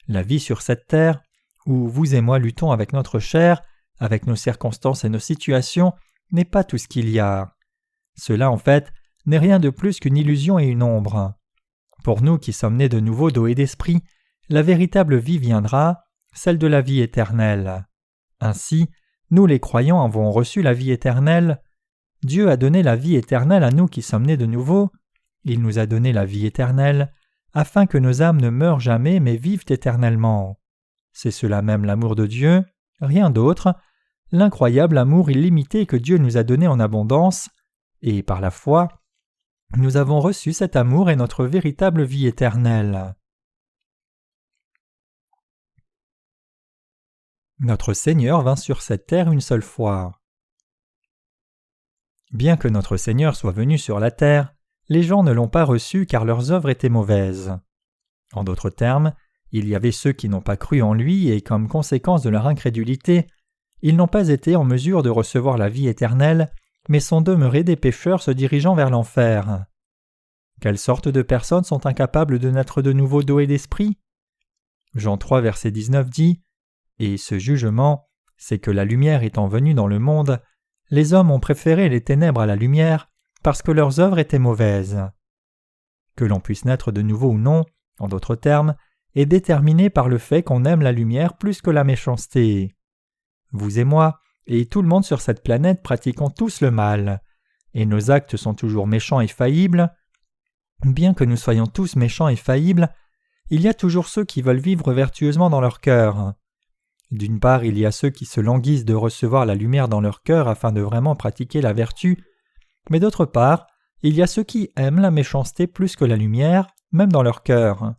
La vie sur cette terre, où vous et moi luttons avec notre chair, avec nos circonstances et nos situations, n'est pas tout ce qu'il y a. Cela, en fait, n'est rien de plus qu'une illusion et une ombre. Pour nous qui sommes nés de nouveau d'eau et d'esprit, la véritable vie viendra, celle de la vie éternelle. Ainsi, nous les croyants avons reçu la vie éternelle. Dieu a donné la vie éternelle à nous qui sommes nés de nouveau. Il nous a donné la vie éternelle, afin que nos âmes ne meurent jamais mais vivent éternellement. C'est cela même l'amour de Dieu, rien d'autre, l'incroyable amour illimité que Dieu nous a donné en abondance, et par la foi, nous avons reçu cet amour et notre véritable vie éternelle. Notre Seigneur vint sur cette terre une seule fois. Bien que notre Seigneur soit venu sur la terre, les gens ne l'ont pas reçu car leurs œuvres étaient mauvaises. En d'autres termes, il y avait ceux qui n'ont pas cru en lui et comme conséquence de leur incrédulité, ils n'ont pas été en mesure de recevoir la vie éternelle, mais sont demeurés des pécheurs se dirigeant vers l'enfer. Quelle sorte de personnes sont incapables de naître de nouveau d'eau et d'esprit? Jean 3, verset 19 dit « Et ce jugement, c'est que la lumière étant venue dans le monde, les hommes ont préféré les ténèbres à la lumière, parce que leurs œuvres étaient mauvaises. » Que l'on puisse naître de nouveau ou non, en d'autres termes, est déterminé par le fait qu'on aime la lumière plus que la méchanceté. Vous et moi, et tout le monde sur cette planète pratiquons tous le mal, et nos actes sont toujours méchants et faillibles. Bien que nous soyons tous méchants et faillibles, il y a toujours ceux qui veulent vivre vertueusement dans leur cœur. D'une part, il y a ceux qui se languissent de recevoir la lumière dans leur cœur afin de vraiment pratiquer la vertu, mais d'autre part, il y a ceux qui aiment la méchanceté plus que la lumière, même dans leur cœur.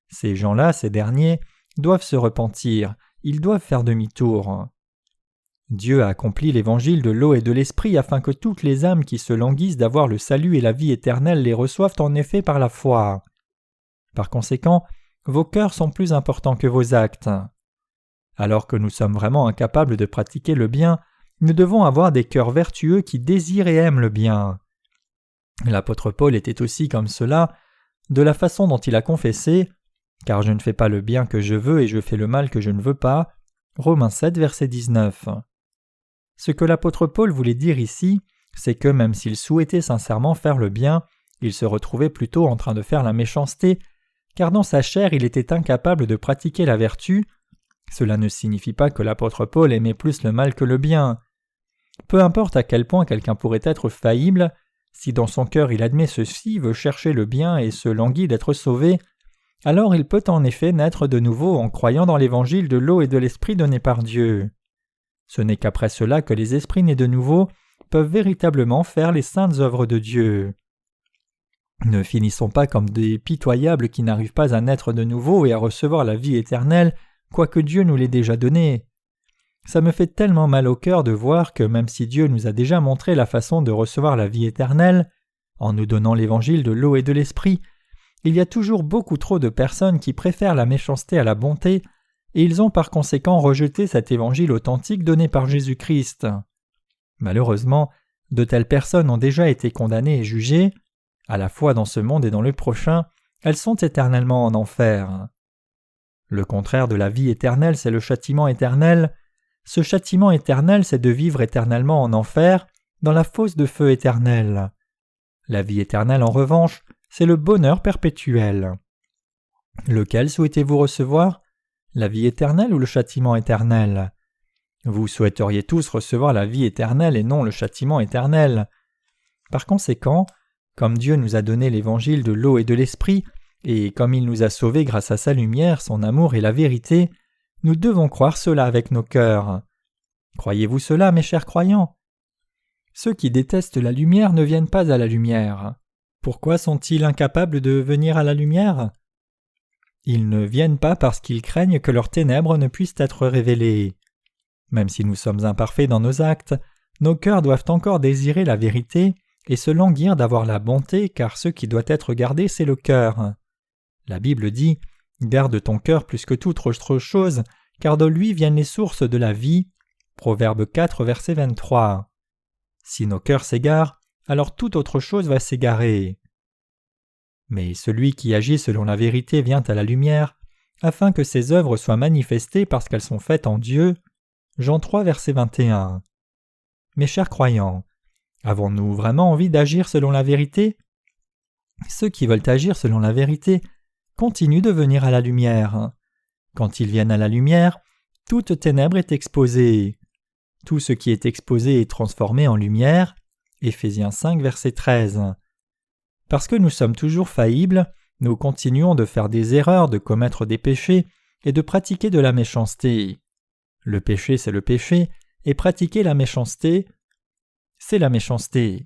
Ces gens-là, ces derniers, doivent se repentir, ils doivent faire demi-tour. Dieu a accompli l'évangile de l'eau et de l'esprit afin que toutes les âmes qui se languissent d'avoir le salut et la vie éternelle les reçoivent en effet par la foi. Par conséquent, vos cœurs sont plus importants que vos actes. Alors que nous sommes vraiment incapables de pratiquer le bien, nous devons avoir des cœurs vertueux qui désirent et aiment le bien. L'apôtre Paul était aussi comme cela, de la façon dont il a confessé « Car je ne fais pas le bien que je veux et je fais le mal que je ne veux pas » Romains 7, verset 19. Ce que l'apôtre Paul voulait dire ici, c'est que même s'il souhaitait sincèrement faire le bien, il se retrouvait plutôt en train de faire la méchanceté, car dans sa chair il était incapable de pratiquer la vertu. Cela ne signifie pas que l'apôtre Paul aimait plus le mal que le bien. Peu importe à quel point quelqu'un pourrait être faillible, si dans son cœur il admet ceci, veut chercher le bien et se languit d'être sauvé, alors il peut en effet naître de nouveau en croyant dans l'évangile de l'eau et de l'esprit donné par Dieu. Ce n'est qu'après cela que les esprits nés de nouveau peuvent véritablement faire les saintes œuvres de Dieu. Ne finissons pas comme des pitoyables qui n'arrivent pas à naître de nouveau et à recevoir la vie éternelle, quoique Dieu nous l'ait déjà donnée. Ça me fait tellement mal au cœur de voir que même si Dieu nous a déjà montré la façon de recevoir la vie éternelle, en nous donnant l'évangile de l'eau et de l'esprit, il y a toujours beaucoup trop de personnes qui préfèrent la méchanceté à la bonté, et ils ont par conséquent rejeté cet évangile authentique donné par Jésus-Christ. Malheureusement, de telles personnes ont déjà été condamnées et jugées. À la fois dans ce monde et dans le prochain, elles sont éternellement en enfer. Le contraire de la vie éternelle, c'est le châtiment éternel. Ce châtiment éternel, c'est de vivre éternellement en enfer, dans la fosse de feu éternel. La vie éternelle, en revanche, c'est le bonheur perpétuel. Lequel souhaitez-vous recevoir? La vie éternelle ou le châtiment éternel? Vous souhaiteriez tous recevoir la vie éternelle et non le châtiment éternel. Par conséquent, comme Dieu nous a donné l'évangile de l'eau et de l'esprit, et comme il nous a sauvés grâce à sa lumière, son amour et la vérité, nous devons croire cela avec nos cœurs. Croyez-vous cela, mes chers croyants? Ceux qui détestent la lumière ne viennent pas à la lumière. Pourquoi sont-ils incapables de venir à la lumière? Ils ne viennent pas parce qu'ils craignent que leurs ténèbres ne puissent être révélées. Même si nous sommes imparfaits dans nos actes, nos cœurs doivent encore désirer la vérité et se languir d'avoir la bonté, car ce qui doit être gardé, c'est le cœur. La Bible dit « Garde ton cœur plus que toute autre chose, car de lui viennent les sources de la vie. » Proverbe 4, verset 23. Si nos cœurs s'égarent, alors toute autre chose va s'égarer. Mais celui qui agit selon la vérité vient à la lumière, afin que ses œuvres soient manifestées parce qu'elles sont faites en Dieu. Jean 3, verset 21. Mes chers croyants, avons-nous vraiment envie d'agir selon la vérité? Ceux qui veulent agir selon la vérité continuent de venir à la lumière. Quand ils viennent à la lumière, toute ténèbre est exposée. Tout ce qui est exposé est transformé en lumière. Éphésiens 5, verset 13. Parce que nous sommes toujours faillibles, nous continuons de faire des erreurs, de commettre des péchés et de pratiquer de la méchanceté. Le péché, c'est le péché, et pratiquer la méchanceté, c'est la méchanceté.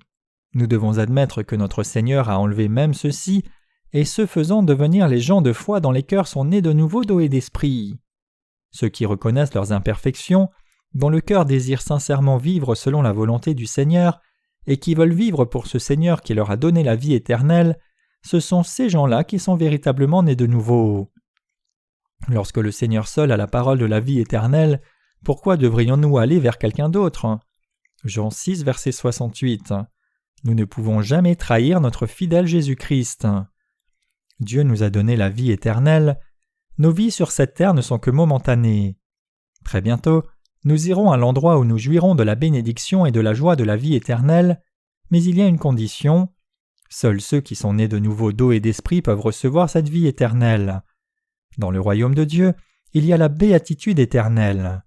Nous devons admettre que notre Seigneur a enlevé même ceci, et ce faisant devenir les gens de foi dont les cœurs sont nés de nouveau d'eau et d'esprit. Ceux qui reconnaissent leurs imperfections, dont le cœur désire sincèrement vivre selon la volonté du Seigneur, et qui veulent vivre pour ce Seigneur qui leur a donné la vie éternelle, ce sont ces gens-là qui sont véritablement nés de nouveau. Lorsque le Seigneur seul a la parole de la vie éternelle, pourquoi devrions-nous aller vers quelqu'un d'autre? Jean 6, verset 68. Nous ne pouvons jamais trahir notre fidèle Jésus-Christ. Dieu nous a donné la vie éternelle. Nos vies sur cette terre ne sont que momentanées. Très bientôt, nous irons à l'endroit où nous jouirons de la bénédiction et de la joie de la vie éternelle, mais il y a une condition. Seuls ceux qui sont nés de nouveau d'eau et d'esprit peuvent recevoir cette vie éternelle. Dans le royaume de Dieu, il y a la béatitude éternelle.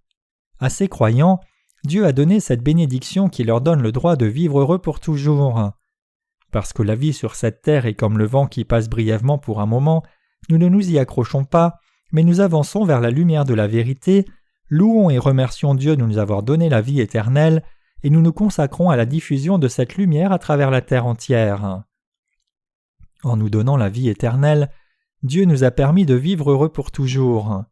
À ces croyants, Dieu a donné cette bénédiction qui leur donne le droit de vivre heureux pour toujours. Parce que la vie sur cette terre est comme le vent qui passe brièvement pour un moment, nous ne nous y accrochons pas, mais nous avançons vers la lumière de la vérité, louons et remercions Dieu de nous avoir donné la vie éternelle, et nous nous consacrons à la diffusion de cette lumière à travers la terre entière. En nous donnant la vie éternelle, Dieu nous a permis de vivre heureux pour toujours.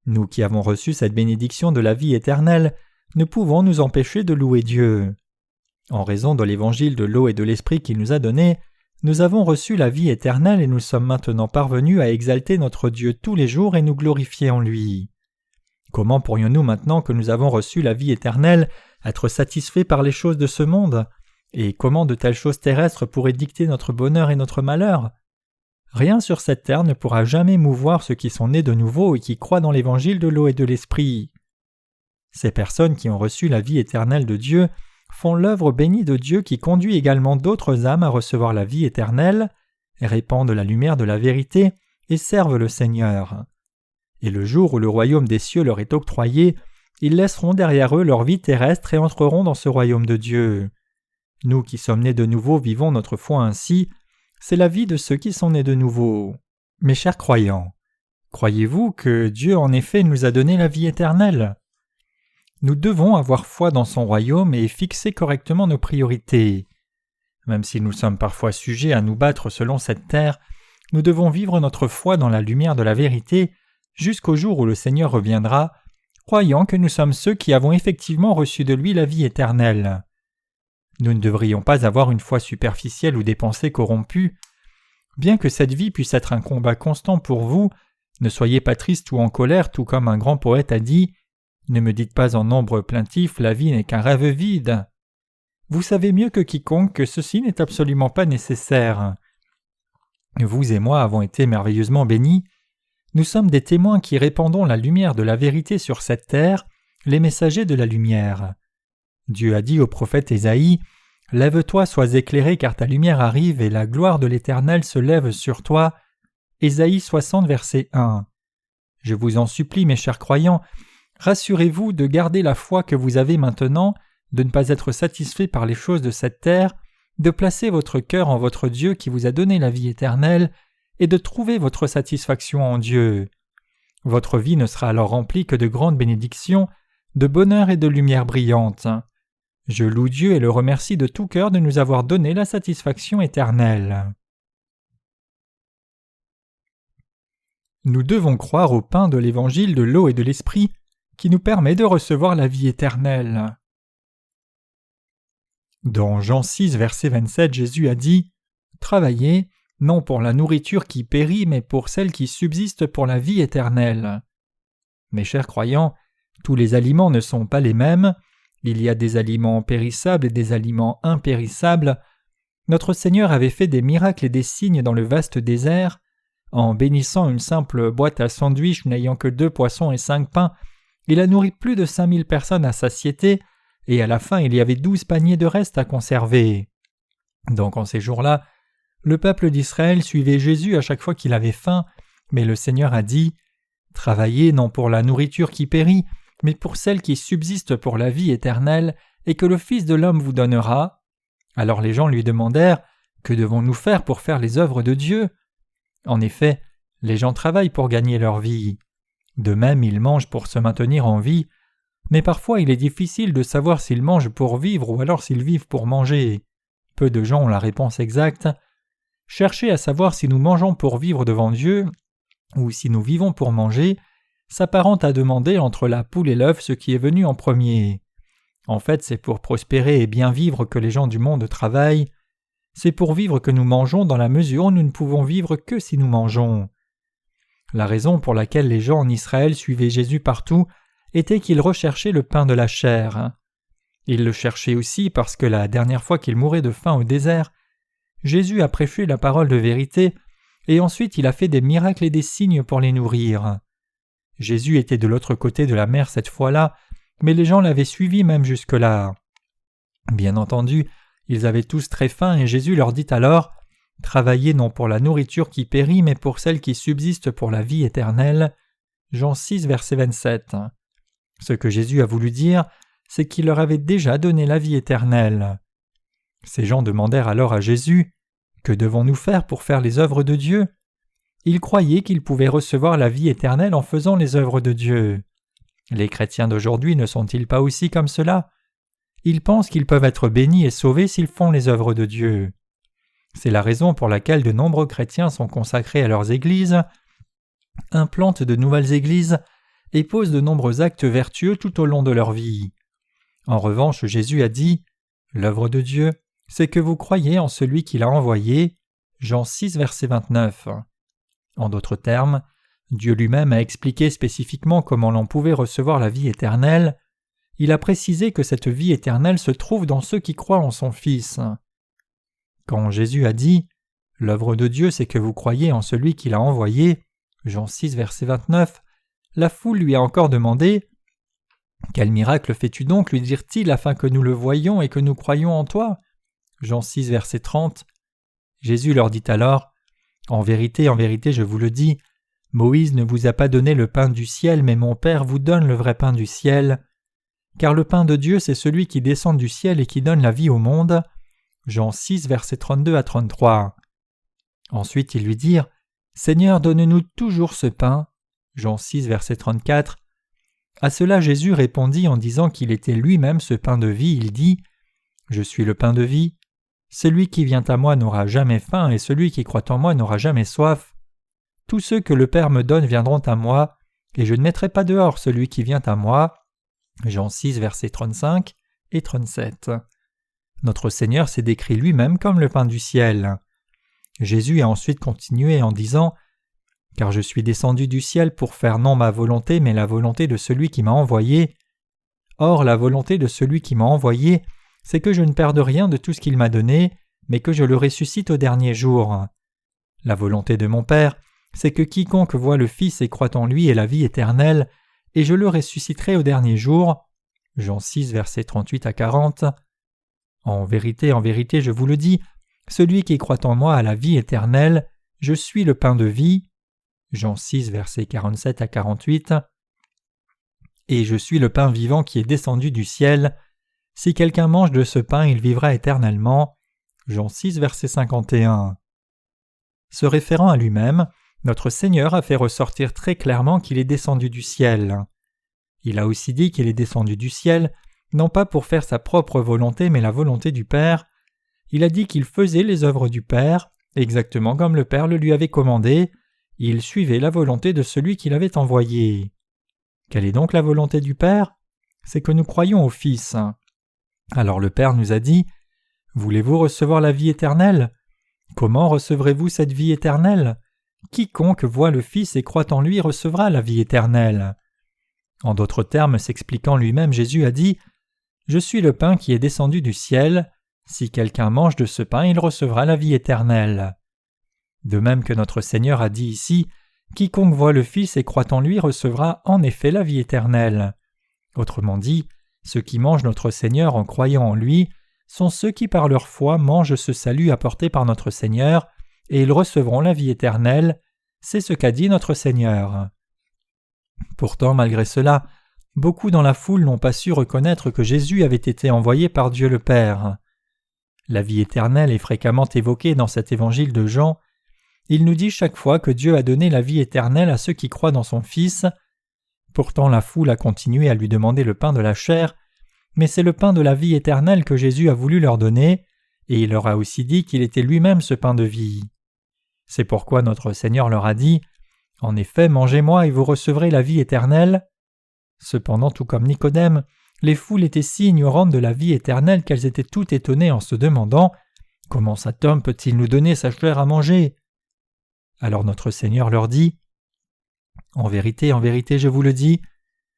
Nous qui avons reçu cette bénédiction de la vie éternelle, ne pouvons nous empêcher de louer Dieu. En raison de l'évangile de l'eau et de l'esprit qu'il nous a donné, nous avons reçu la vie éternelle et nous sommes maintenant parvenus à exalter notre Dieu tous les jours et nous glorifier en lui. Comment pourrions-nous maintenant que nous avons reçu la vie éternelle être satisfaits par les choses de ce monde? Et comment de telles choses terrestres pourraient dicter notre bonheur et notre malheur? Rien sur cette terre ne pourra jamais mouvoir ceux qui sont nés de nouveau et qui croient dans l'évangile de l'eau et de l'esprit. Ces personnes qui ont reçu la vie éternelle de Dieu font l'œuvre bénie de Dieu qui conduit également d'autres âmes à recevoir la vie éternelle, répandent la lumière de la vérité et servent le Seigneur. Et le jour où le royaume des cieux leur est octroyé, ils laisseront derrière eux leur vie terrestre et entreront dans ce royaume de Dieu. Nous qui sommes nés de nouveau vivons notre foi ainsi, c'est la vie de ceux qui sont nés de nouveau. Mes chers croyants, croyez-vous que Dieu en effet nous a donné la vie éternelle? Nous devons avoir foi dans son royaume et fixer correctement nos priorités. Même si nous sommes parfois sujets à nous battre selon cette terre, nous devons vivre notre foi dans la lumière de la vérité jusqu'au jour où le Seigneur reviendra, croyant que nous sommes ceux qui avons effectivement reçu de lui la vie éternelle. Nous ne devrions pas avoir une foi superficielle ou des pensées corrompues. Bien que cette vie puisse être un combat constant pour vous, ne soyez pas triste ou en colère, tout comme un grand poète a dit « Ne me dites pas en nombre plaintif, la vie n'est qu'un rêve vide. » Vous savez mieux que quiconque que ceci n'est absolument pas nécessaire. Vous et moi avons été merveilleusement bénis. Nous sommes des témoins qui répandons la lumière de la vérité sur cette terre, les messagers de la lumière. Dieu a dit au prophète Ésaïe Lève-toi, sois éclairé, car ta lumière arrive et la gloire de l'Éternel se lève sur toi. Ésaïe 60, verset 1. Je vous en supplie, mes chers croyants, rassurez-vous de garder la foi que vous avez maintenant, de ne pas être satisfait par les choses de cette terre, de placer votre cœur en votre Dieu qui vous a donné la vie éternelle, et de trouver votre satisfaction en Dieu. Votre vie ne sera alors remplie que de grandes bénédictions, de bonheur et de lumière brillante. Je loue Dieu et le remercie de tout cœur de nous avoir donné la satisfaction éternelle. Nous devons croire au pain de l'évangile de l'eau et de l'esprit qui nous permet de recevoir la vie éternelle. Dans Jean 6, verset 27, Jésus a dit « Travaillez, non pour la nourriture qui périt, mais pour celle qui subsiste pour la vie éternelle. » Mes chers croyants, tous les aliments ne sont pas les mêmes. Il y a des aliments périssables et des aliments impérissables. Notre Seigneur avait fait des miracles et des signes dans le vaste désert. En bénissant une simple boîte à sandwich n'ayant que 2 poissons et 5 pains, il a nourri plus de 5000 personnes à satiété, et à la fin il y avait 12 paniers de reste à conserver. Donc en ces jours-là, le peuple d'Israël suivait Jésus à chaque fois qu'il avait faim, mais le Seigneur a dit « Travaillez non pour la nourriture qui périt, mais pour celle qui subsiste pour la vie éternelle, et que le Fils de l'homme vous donnera. » Alors les gens lui demandèrent « Que devons-nous faire pour faire les œuvres de Dieu ?» En effet, les gens travaillent pour gagner leur vie. De même, ils mangent pour se maintenir en vie, mais parfois il est difficile de savoir s'ils mangent pour vivre ou alors s'ils vivent pour manger. Peu de gens ont la réponse exacte. Chercher à savoir si nous mangeons pour vivre devant Dieu ou si nous vivons pour manger s'apparente à demander entre la poule et l'œuf ce qui est venu en premier. En fait, c'est pour prospérer et bien vivre que les gens du monde travaillent. C'est pour vivre que nous mangeons dans la mesure où nous ne pouvons vivre que si nous mangeons. La raison pour laquelle les gens en Israël suivaient Jésus partout était qu'ils recherchaient le pain de la chair. Ils le cherchaient aussi parce que la dernière fois qu'ils mouraient de faim au désert, Jésus a prêché la parole de vérité et ensuite il a fait des miracles et des signes pour les nourrir. Jésus était de l'autre côté de la mer cette fois-là, mais les gens l'avaient suivi même jusque-là. Bien entendu, ils avaient tous très faim et Jésus leur dit alors « Travaillez non pour la nourriture qui périt, mais pour celle qui subsiste pour la vie éternelle. » Jean 6, verset 27. Ce que Jésus a voulu dire, c'est qu'il leur avait déjà donné la vie éternelle. Ces gens demandèrent alors à Jésus « Que devons-nous faire pour faire les œuvres de Dieu ?» Ils croyaient qu'ils pouvaient recevoir la vie éternelle en faisant les œuvres de Dieu. Les chrétiens d'aujourd'hui ne sont-ils pas aussi comme cela ? Ils pensent qu'ils peuvent être bénis et sauvés s'ils font les œuvres de Dieu. C'est la raison pour laquelle de nombreux chrétiens sont consacrés à leurs églises, implantent de nouvelles églises et posent de nombreux actes vertueux tout au long de leur vie. En revanche, Jésus a dit « L'œuvre de Dieu, c'est que vous croyez en celui qui l'a envoyé. » Jean 6, verset 29. En d'autres termes, Dieu lui-même a expliqué spécifiquement comment l'on pouvait recevoir la vie éternelle. Il a précisé que cette vie éternelle se trouve dans ceux qui croient en son Fils. Quand Jésus a dit « L'œuvre de Dieu, c'est que vous croyez en celui qui l'a envoyé » Jean 6, verset 29, la foule lui a encore demandé « Quel miracle fais-tu donc, lui dirent-ils, afin que nous le voyions et que nous croyions en toi » Jean 6, verset 30. Jésus leur dit alors « en vérité, je vous le dis, Moïse ne vous a pas donné le pain du ciel, mais mon Père vous donne le vrai pain du ciel. Car le pain de Dieu, c'est celui qui descend du ciel et qui donne la vie au monde. » Jean 6, versets 32 à 33. Ensuite ils lui dirent « Seigneur, donne-nous toujours ce pain. » Jean 6, verset 34. À cela Jésus répondit en disant qu'il était lui-même ce pain de vie. Il dit « Je suis le pain de vie. Celui qui vient à moi n'aura jamais faim, et celui qui croit en moi n'aura jamais soif. Tous ceux que le Père me donne viendront à moi, et je ne mettrai pas dehors celui qui vient à moi. » Jean 6, versets 35 et 37. Notre Seigneur s'est décrit lui-même comme le pain du ciel. Jésus a ensuite continué en disant « Car je suis descendu du ciel pour faire non ma volonté, mais la volonté de celui qui m'a envoyé. Or, la volonté de celui qui m'a envoyé, c'est que je ne perde rien de tout ce qu'il m'a donné, mais que je le ressuscite au dernier jour. La volonté de mon Père, c'est que quiconque voit le Fils et croit en lui ait la vie éternelle, et je le ressusciterai au dernier jour. » Jean 6, versets 38 à 40. En vérité, je vous le dis, celui qui croit en moi a la vie éternelle, je suis le pain de vie. Jean 6, versets 47 à 48. Et je suis le pain vivant qui est descendu du ciel. Si quelqu'un mange de ce pain, il vivra éternellement. Jean 6, verset 51. Se référant à lui-même, notre Seigneur a fait ressortir très clairement qu'il est descendu du ciel. Il a aussi dit qu'il est descendu du ciel, non pas pour faire sa propre volonté, mais la volonté du Père. Il a dit qu'il faisait les œuvres du Père, exactement comme le Père le lui avait commandé. Il suivait la volonté de celui qui l'avait envoyé. Quelle est donc la volonté du Père ? C'est que nous croyons au Fils. Alors le Père nous a dit « Voulez-vous recevoir la vie éternelle ? Comment recevrez-vous cette vie éternelle ? Quiconque voit le Fils et croit en lui recevra la vie éternelle. » En d'autres termes, s'expliquant lui-même, Jésus a dit « Je suis le pain qui est descendu du ciel. Si quelqu'un mange de ce pain, il recevra la vie éternelle. » De même que notre Seigneur a dit ici « Quiconque voit le Fils et croit en lui recevra en effet la vie éternelle. » Autrement dit, ceux qui mangent notre Seigneur en croyant en lui sont ceux qui par leur foi mangent ce salut apporté par notre Seigneur, et ils recevront la vie éternelle. C'est ce qu'a dit notre Seigneur. Pourtant, malgré cela, beaucoup dans la foule n'ont pas su reconnaître que Jésus avait été envoyé par Dieu le Père. La vie éternelle est fréquemment évoquée dans cet évangile de Jean. Il nous dit chaque fois que Dieu a donné la vie éternelle à ceux qui croient dans son Fils. Pourtant la foule a continué à lui demander le pain de la chair, mais c'est le pain de la vie éternelle que Jésus a voulu leur donner, et il leur a aussi dit qu'il était lui-même ce pain de vie. C'est pourquoi notre Seigneur leur a dit « En effet, mangez-moi et vous recevrez la vie éternelle. » Cependant, tout comme Nicodème, les foules étaient si ignorantes de la vie éternelle qu'elles étaient toutes étonnées en se demandant « Comment cet homme peut-il nous donner sa chair à manger ?» Alors notre Seigneur leur dit « En vérité, je vous le dis,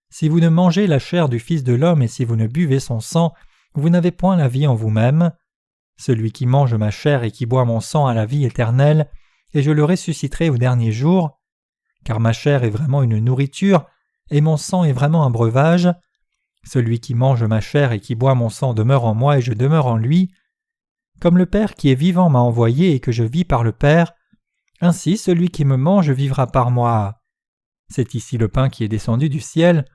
si vous ne mangez la chair du Fils de l'homme et si vous ne buvez son sang, vous n'avez point la vie en vous-même. Celui qui mange ma chair et qui boit mon sang a la vie éternelle, et je le ressusciterai au dernier jour. Car ma chair est vraiment une nourriture, et mon sang est vraiment un breuvage. Celui qui mange ma chair et qui boit mon sang demeure en moi et je demeure en lui. Comme le Père qui est vivant m'a envoyé et que je vis par le Père, ainsi celui qui me mange vivra par moi. C'est ici le pain qui est descendu du ciel.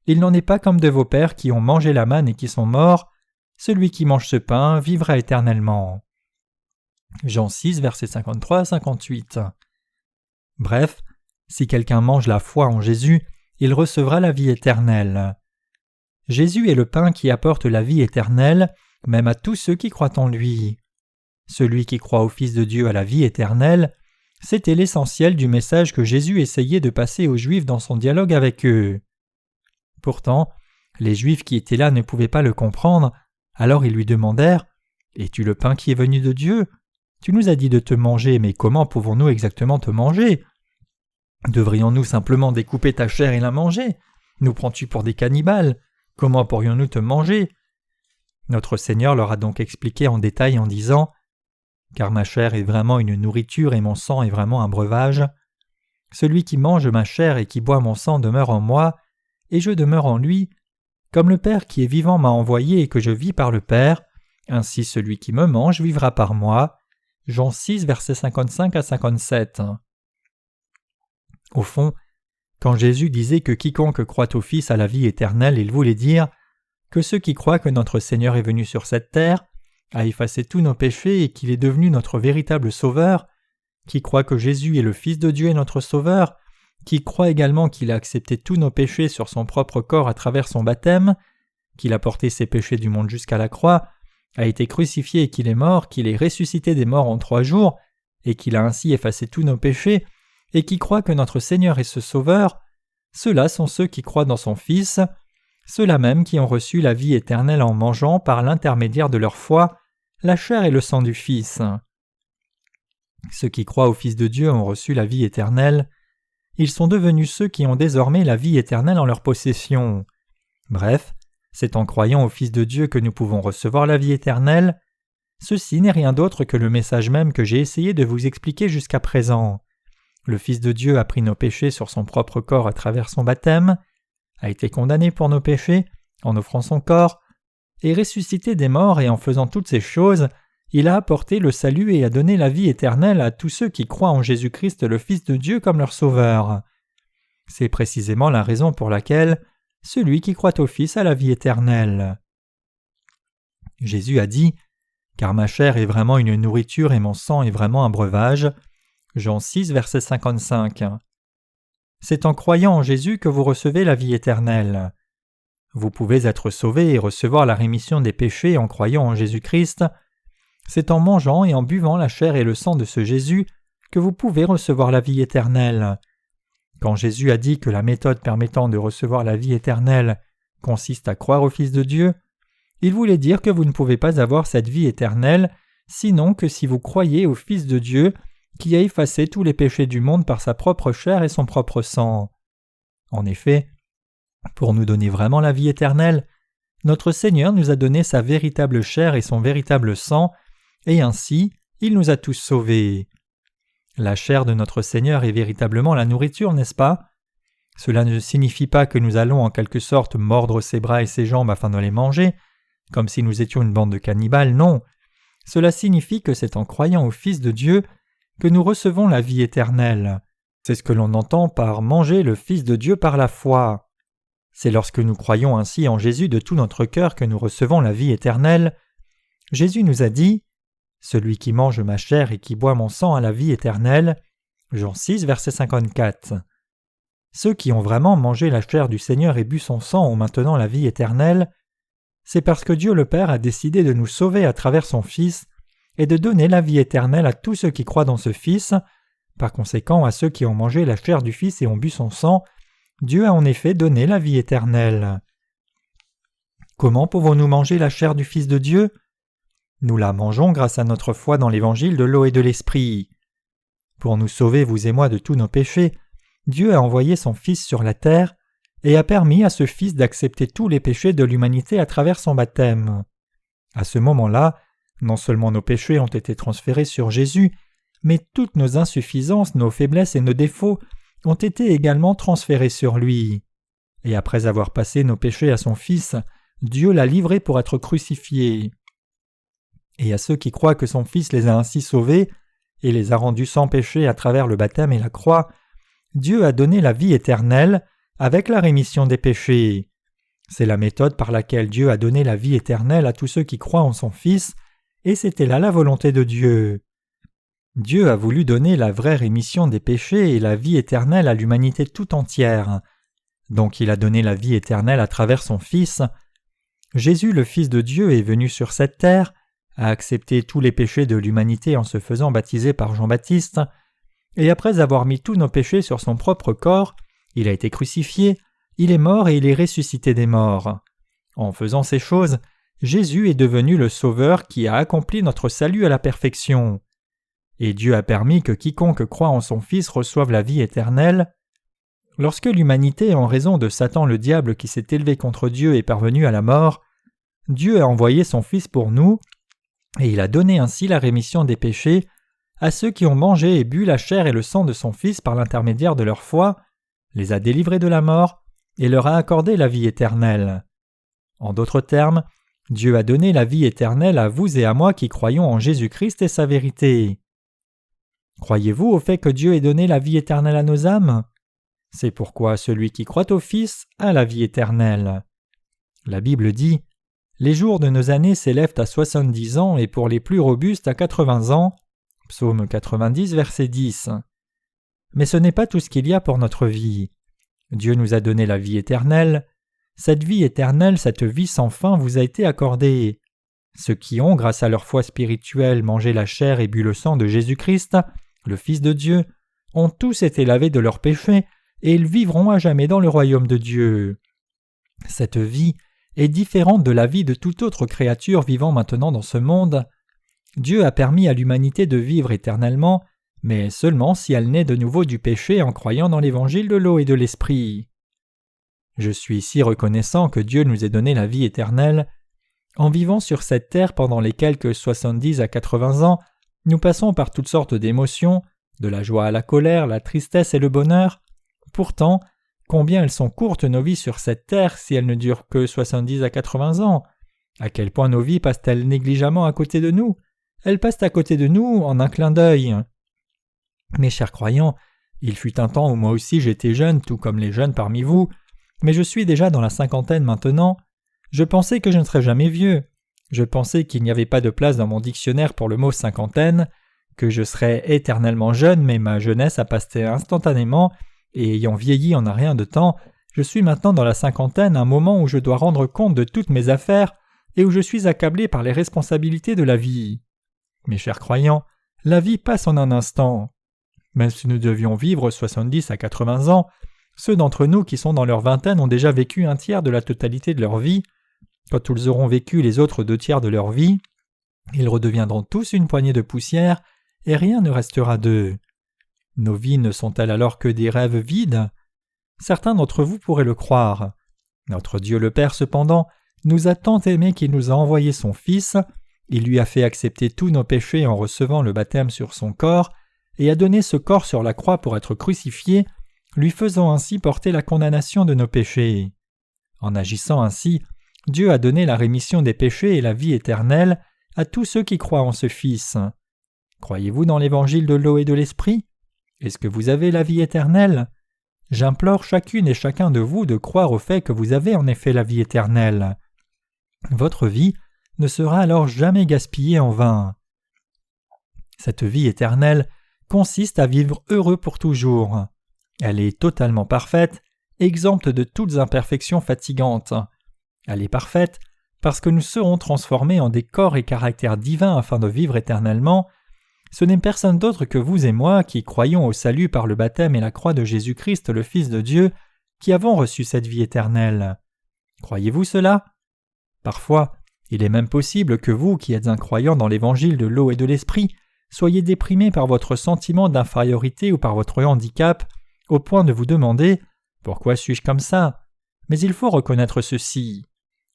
Il n'en est pas comme de vos pères qui ont mangé la manne et qui sont morts. Celui qui mange ce pain vivra éternellement. » Jean 6, versets 53 à 58. Bref, si quelqu'un mange la foi en Jésus, il recevra la vie éternelle. Jésus est le pain qui apporte la vie éternelle, même à tous ceux qui croient en lui. Celui qui croit au Fils de Dieu a la vie éternelle. C'était l'essentiel du message que Jésus essayait de passer aux Juifs dans son dialogue avec eux. Pourtant, les Juifs qui étaient là ne pouvaient pas le comprendre, alors ils lui demandèrent « Es-tu le pain qui est venu de Dieu ? Tu nous as dit de te manger, mais comment pouvons-nous exactement te manger ? Devrions-nous simplement découper ta chair et la manger ? Nous prends-tu pour des cannibales ? Comment pourrions-nous te manger ?» Notre Seigneur leur a donc expliqué en détail en disant « Car ma chair est vraiment une nourriture et mon sang est vraiment un breuvage. Celui qui mange ma chair et qui boit mon sang demeure en moi, et je demeure en lui. Comme le Père qui est vivant m'a envoyé et que je vis par le Père, ainsi celui qui me mange vivra par moi. » Jean 6, versets 55 à 57. Au fond, quand Jésus disait que quiconque croit au Fils a la vie éternelle, il voulait dire que ceux qui croient que notre Seigneur est venu sur cette terre, a effacé tous nos péchés et qu'il est devenu notre véritable Sauveur, qui croient que Jésus est le Fils de Dieu et notre Sauveur, qui croient également qu'il a accepté tous nos péchés sur son propre corps à travers son baptême, qu'il a porté ses péchés du monde jusqu'à la croix, a été crucifié et qu'il est mort, qu'il est ressuscité des morts en 3 jours, et qu'il a ainsi effacé tous nos péchés, et qui croient que notre Seigneur est ce Sauveur, ceux-là sont ceux qui croient dans son Fils, ceux-là même qui ont reçu la vie éternelle en mangeant, par l'intermédiaire de leur foi, la chair et le sang du Fils. Ceux qui croient au Fils de Dieu ont reçu la vie éternelle. Ils sont devenus ceux qui ont désormais la vie éternelle en leur possession. Bref, c'est en croyant au Fils de Dieu que nous pouvons recevoir la vie éternelle. Ceci n'est rien d'autre que le message même que j'ai essayé de vous expliquer jusqu'à présent. Le Fils de Dieu a pris nos péchés sur son propre corps à travers son baptême, a été condamné pour nos péchés en offrant son corps, est ressuscité des morts et en faisant toutes ces choses, il a apporté le salut et a donné la vie éternelle à tous ceux qui croient en Jésus-Christ le Fils de Dieu comme leur Sauveur. C'est précisément la raison pour laquelle celui qui croit au Fils a la vie éternelle. Jésus a dit « Car ma chair est vraiment une nourriture et mon sang est vraiment un breuvage » Jean 6, verset 55. C'est en croyant en Jésus que vous recevez la vie éternelle. Vous pouvez être sauvé et recevoir la rémission des péchés en croyant en Jésus-Christ. C'est en mangeant et en buvant la chair et le sang de ce Jésus que vous pouvez recevoir la vie éternelle. Quand Jésus a dit que la méthode permettant de recevoir la vie éternelle consiste à croire au Fils de Dieu, il voulait dire que vous ne pouvez pas avoir cette vie éternelle sinon que si vous croyez au Fils de Dieu qui a effacé tous les péchés du monde par sa propre chair et son propre sang. En effet, pour nous donner vraiment la vie éternelle, notre Seigneur nous a donné sa véritable chair et son véritable sang, et ainsi il nous a tous sauvés. La chair de notre Seigneur est véritablement la nourriture, n'est-ce pas? Cela ne signifie pas que nous allons en quelque sorte mordre ses bras et ses jambes afin de les manger, comme si nous étions une bande de cannibales, non. Cela signifie que c'est en croyant au Fils de Dieu que nous recevons la vie éternelle. C'est ce que l'on entend par manger le Fils de Dieu par la foi. C'est lorsque nous croyons ainsi en Jésus de tout notre cœur que nous recevons la vie éternelle. Jésus nous a dit « Celui qui mange ma chair et qui boit mon sang a la vie éternelle » Jean 6, verset 54. Ceux qui ont vraiment mangé la chair du Seigneur et bu son sang ont maintenant la vie éternelle. C'est parce que Dieu le Père a décidé de nous sauver à travers son Fils et de donner la vie éternelle à tous ceux qui croient dans ce Fils. Par conséquent, à ceux qui ont mangé la chair du Fils et ont bu son sang, Dieu a en effet donné la vie éternelle. Comment pouvons-nous manger la chair du Fils de Dieu? Nous la mangeons grâce à notre foi dans l'évangile de l'eau et de l'esprit. Pour nous sauver, vous et moi, de tous nos péchés, Dieu a envoyé son Fils sur la terre et a permis à ce Fils d'accepter tous les péchés de l'humanité à travers son baptême. À ce moment-là, non seulement nos péchés ont été transférés sur Jésus, mais toutes nos insuffisances, nos faiblesses et nos défauts ont été également transférés sur lui. Et après avoir passé nos péchés à son Fils, Dieu l'a livré pour être crucifié. Et à ceux qui croient que son Fils les a ainsi sauvés et les a rendus sans péché à travers le baptême et la croix, Dieu a donné la vie éternelle avec la rémission des péchés. C'est la méthode par laquelle Dieu a donné la vie éternelle à tous ceux qui croient en son Fils, et c'était là la volonté de Dieu. Dieu a voulu donner la vraie rémission des péchés et la vie éternelle à l'humanité tout entière. Donc il a donné la vie éternelle à travers son Fils. Jésus, le Fils de Dieu, est venu sur cette terre, a accepté tous les péchés de l'humanité en se faisant baptiser par Jean-Baptiste, et après avoir mis tous nos péchés sur son propre corps, il a été crucifié, il est mort et il est ressuscité des morts. En faisant ces choses, Jésus est devenu le Sauveur qui a accompli notre salut à la perfection. Et Dieu a permis que quiconque croit en son Fils reçoive la vie éternelle. Lorsque l'humanité, en raison de Satan le diable qui s'est élevé contre Dieu, est parvenue à la mort, Dieu a envoyé son Fils pour nous, et il a donné ainsi la rémission des péchés à ceux qui ont mangé et bu la chair et le sang de son Fils par l'intermédiaire de leur foi, les a délivrés de la mort et leur a accordé la vie éternelle. En d'autres termes, Dieu a donné la vie éternelle à vous et à moi qui croyons en Jésus-Christ et sa vérité. Croyez-vous au fait que Dieu ait donné la vie éternelle à nos âmes? C'est pourquoi celui qui croit au Fils a la vie éternelle. La Bible dit « Les jours de nos années s'élèvent à 70 ans et pour les plus robustes à 80 ans. » Psaume 90, verset 10. Mais ce n'est pas tout ce qu'il y a pour notre vie. Dieu nous a donné la vie éternelle. Cette vie éternelle, cette vie sans fin vous a été accordée. Ceux qui ont, grâce à leur foi spirituelle, mangé la chair et bu le sang de Jésus-Christ, le Fils de Dieu, ont tous été lavés de leurs péchés et ils vivront à jamais dans le royaume de Dieu. Cette vie est différente de la vie de toute autre créature vivant maintenant dans ce monde. Dieu a permis à l'humanité de vivre éternellement, mais seulement si elle naît de nouveau du péché en croyant dans l'évangile de l'eau et de l'esprit. Je suis si reconnaissant que Dieu nous ait donné la vie éternelle. En vivant sur cette terre pendant les quelques 70 à 80 ans, nous passons par toutes sortes d'émotions, de la joie à la colère, la tristesse et le bonheur. Pourtant, combien elles sont courtes nos vies sur cette terre si elles ne durent que 70 à 80 ans. À quel point nos vies passent-elles négligemment à côté de nous? Elles passent à côté de nous en un clin d'œil. Mes chers croyants, il fut un temps où moi aussi j'étais jeune, tout comme les jeunes parmi vous, mais je suis déjà dans la cinquantaine maintenant. Je pensais que je ne serais jamais vieux. Je pensais qu'il n'y avait pas de place dans mon dictionnaire pour le mot cinquantaine, que je serais éternellement jeune, mais ma jeunesse a passé instantanément, et ayant vieilli en un rien de temps, je suis maintenant dans la cinquantaine, un moment où je dois rendre compte de toutes mes affaires et où je suis accablé par les responsabilités de la vie. Mes chers croyants, la vie passe en un instant. Même si nous devions vivre 70 à 80 ans, ceux d'entre nous qui sont dans leur vingtaine ont déjà vécu un tiers de la totalité de leur vie. Quand ils auront vécu les autres 2 tiers de leur vie, ils redeviendront tous une poignée de poussière et rien ne restera d'eux. Nos vies ne sont-elles alors que des rêves vides? Certains d'entre vous pourraient le croire. Notre Dieu le Père, cependant, nous a tant aimés qu'il nous a envoyé son Fils, il lui a fait accepter tous nos péchés en recevant le baptême sur son corps, et a donné ce corps sur la croix pour être crucifié, lui faisant ainsi porter la condamnation de nos péchés. En agissant ainsi, Dieu a donné la rémission des péchés et la vie éternelle à tous ceux qui croient en ce Fils. Croyez-vous dans l'évangile de l'eau et de l'esprit? Est-ce que vous avez la vie éternelle? J'implore chacune et chacun de vous de croire au fait que vous avez en effet la vie éternelle. Votre vie ne sera alors jamais gaspillée en vain. Cette vie éternelle consiste à vivre heureux pour toujours. Elle est totalement parfaite, exempte de toutes imperfections fatigantes. Elle est parfaite parce que nous serons transformés en des corps et caractères divins afin de vivre éternellement. Ce n'est personne d'autre que vous et moi qui croyons au salut par le baptême et la croix de Jésus-Christ, le Fils de Dieu, qui avons reçu cette vie éternelle. Croyez-vous cela? Parfois, il est même possible que vous, qui êtes un croyant dans l'évangile de l'eau et de l'esprit, soyez déprimé par votre sentiment d'infériorité ou par votre handicap, au point de vous demander « Pourquoi suis-je comme ça ?» Mais il faut reconnaître ceci.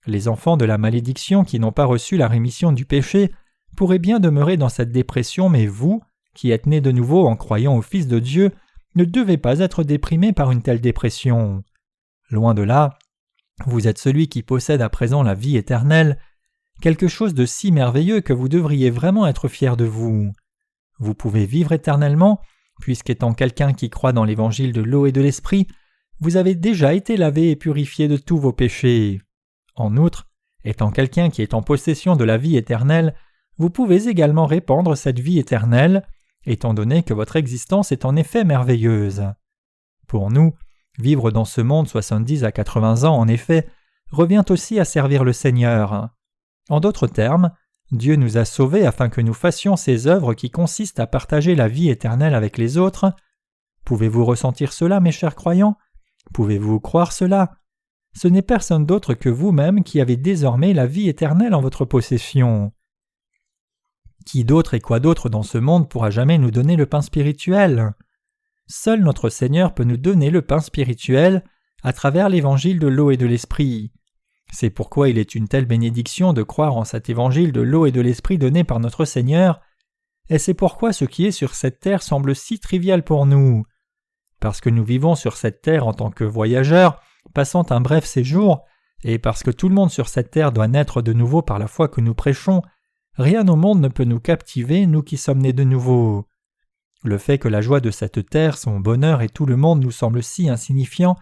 Les enfants de la malédiction qui n'ont pas reçu la rémission du péché pourraient bien demeurer dans cette dépression, mais vous, qui êtes nés de nouveau en croyant au Fils de Dieu, ne devez pas être déprimés par une telle dépression. Loin de là, vous êtes celui qui possède à présent la vie éternelle, quelque chose de si merveilleux que vous devriez vraiment être fier de vous. Vous pouvez vivre éternellement, puisqu'étant quelqu'un qui croit dans l'évangile de l'eau et de l'esprit, vous avez déjà été lavé et purifié de tous vos péchés. En outre, étant quelqu'un qui est en possession de la vie éternelle, vous pouvez également répandre cette vie éternelle, étant donné que votre existence est en effet merveilleuse. Pour nous, vivre dans ce monde 70 à 80 ans, en effet, revient aussi à servir le Seigneur. En d'autres termes, Dieu nous a sauvés afin que nous fassions ces œuvres qui consistent à partager la vie éternelle avec les autres. Pouvez-vous ressentir cela, mes chers croyants? Pouvez-vous croire cela? Ce n'est personne d'autre que vous-même qui avez désormais la vie éternelle en votre possession. Qui d'autre et quoi d'autre dans ce monde pourra jamais nous donner le pain spirituel? Seul notre Seigneur peut nous donner le pain spirituel à travers l'évangile de l'eau et de l'esprit. C'est pourquoi il est une telle bénédiction de croire en cet évangile de l'eau et de l'esprit donné par notre Seigneur, et c'est pourquoi ce qui est sur cette terre semble si trivial pour nous. Parce que nous vivons sur cette terre en tant que voyageurs, passant un bref séjour, et parce que tout le monde sur cette terre doit naître de nouveau par la foi que nous prêchons, rien au monde ne peut nous captiver, nous qui sommes nés de nouveau. Le fait que la joie de cette terre, son bonheur et tout le monde nous semblent si insignifiants,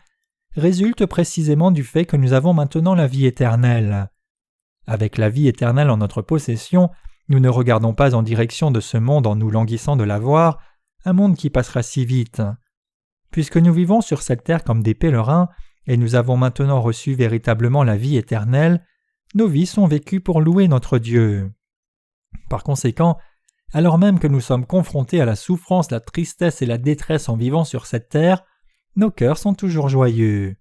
résulte précisément du fait que nous avons maintenant la vie éternelle. Avec la vie éternelle en notre possession, nous ne regardons pas en direction de ce monde en nous languissant de l'avoir, un monde qui passera si vite. Puisque nous vivons sur cette terre comme des pèlerins, et nous avons maintenant reçu véritablement la vie éternelle, nos vies sont vécues pour louer notre Dieu. Par conséquent, alors même que nous sommes confrontés à la souffrance, la tristesse et la détresse en vivant sur cette terre, nos cœurs sont toujours joyeux.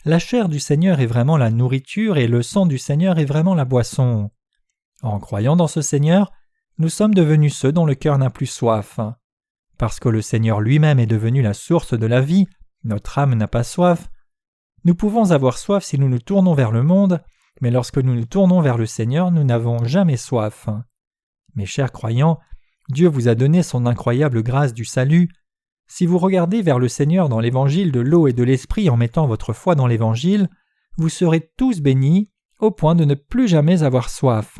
La chair du Seigneur est vraiment la nourriture et le sang du Seigneur est vraiment la boisson. En croyant dans ce Seigneur, nous sommes devenus ceux dont le cœur n'a plus soif. Parce que le Seigneur lui-même est devenu la source de la vie, notre âme n'a pas soif. Nous pouvons avoir soif si nous nous tournons vers le monde, mais lorsque nous nous tournons vers le Seigneur, nous n'avons jamais soif. Mes chers croyants, Dieu vous a donné son incroyable grâce du salut. Si vous regardez vers le Seigneur dans l'évangile de l'eau et de l'esprit en mettant votre foi dans l'évangile, vous serez tous bénis au point de ne plus jamais avoir soif.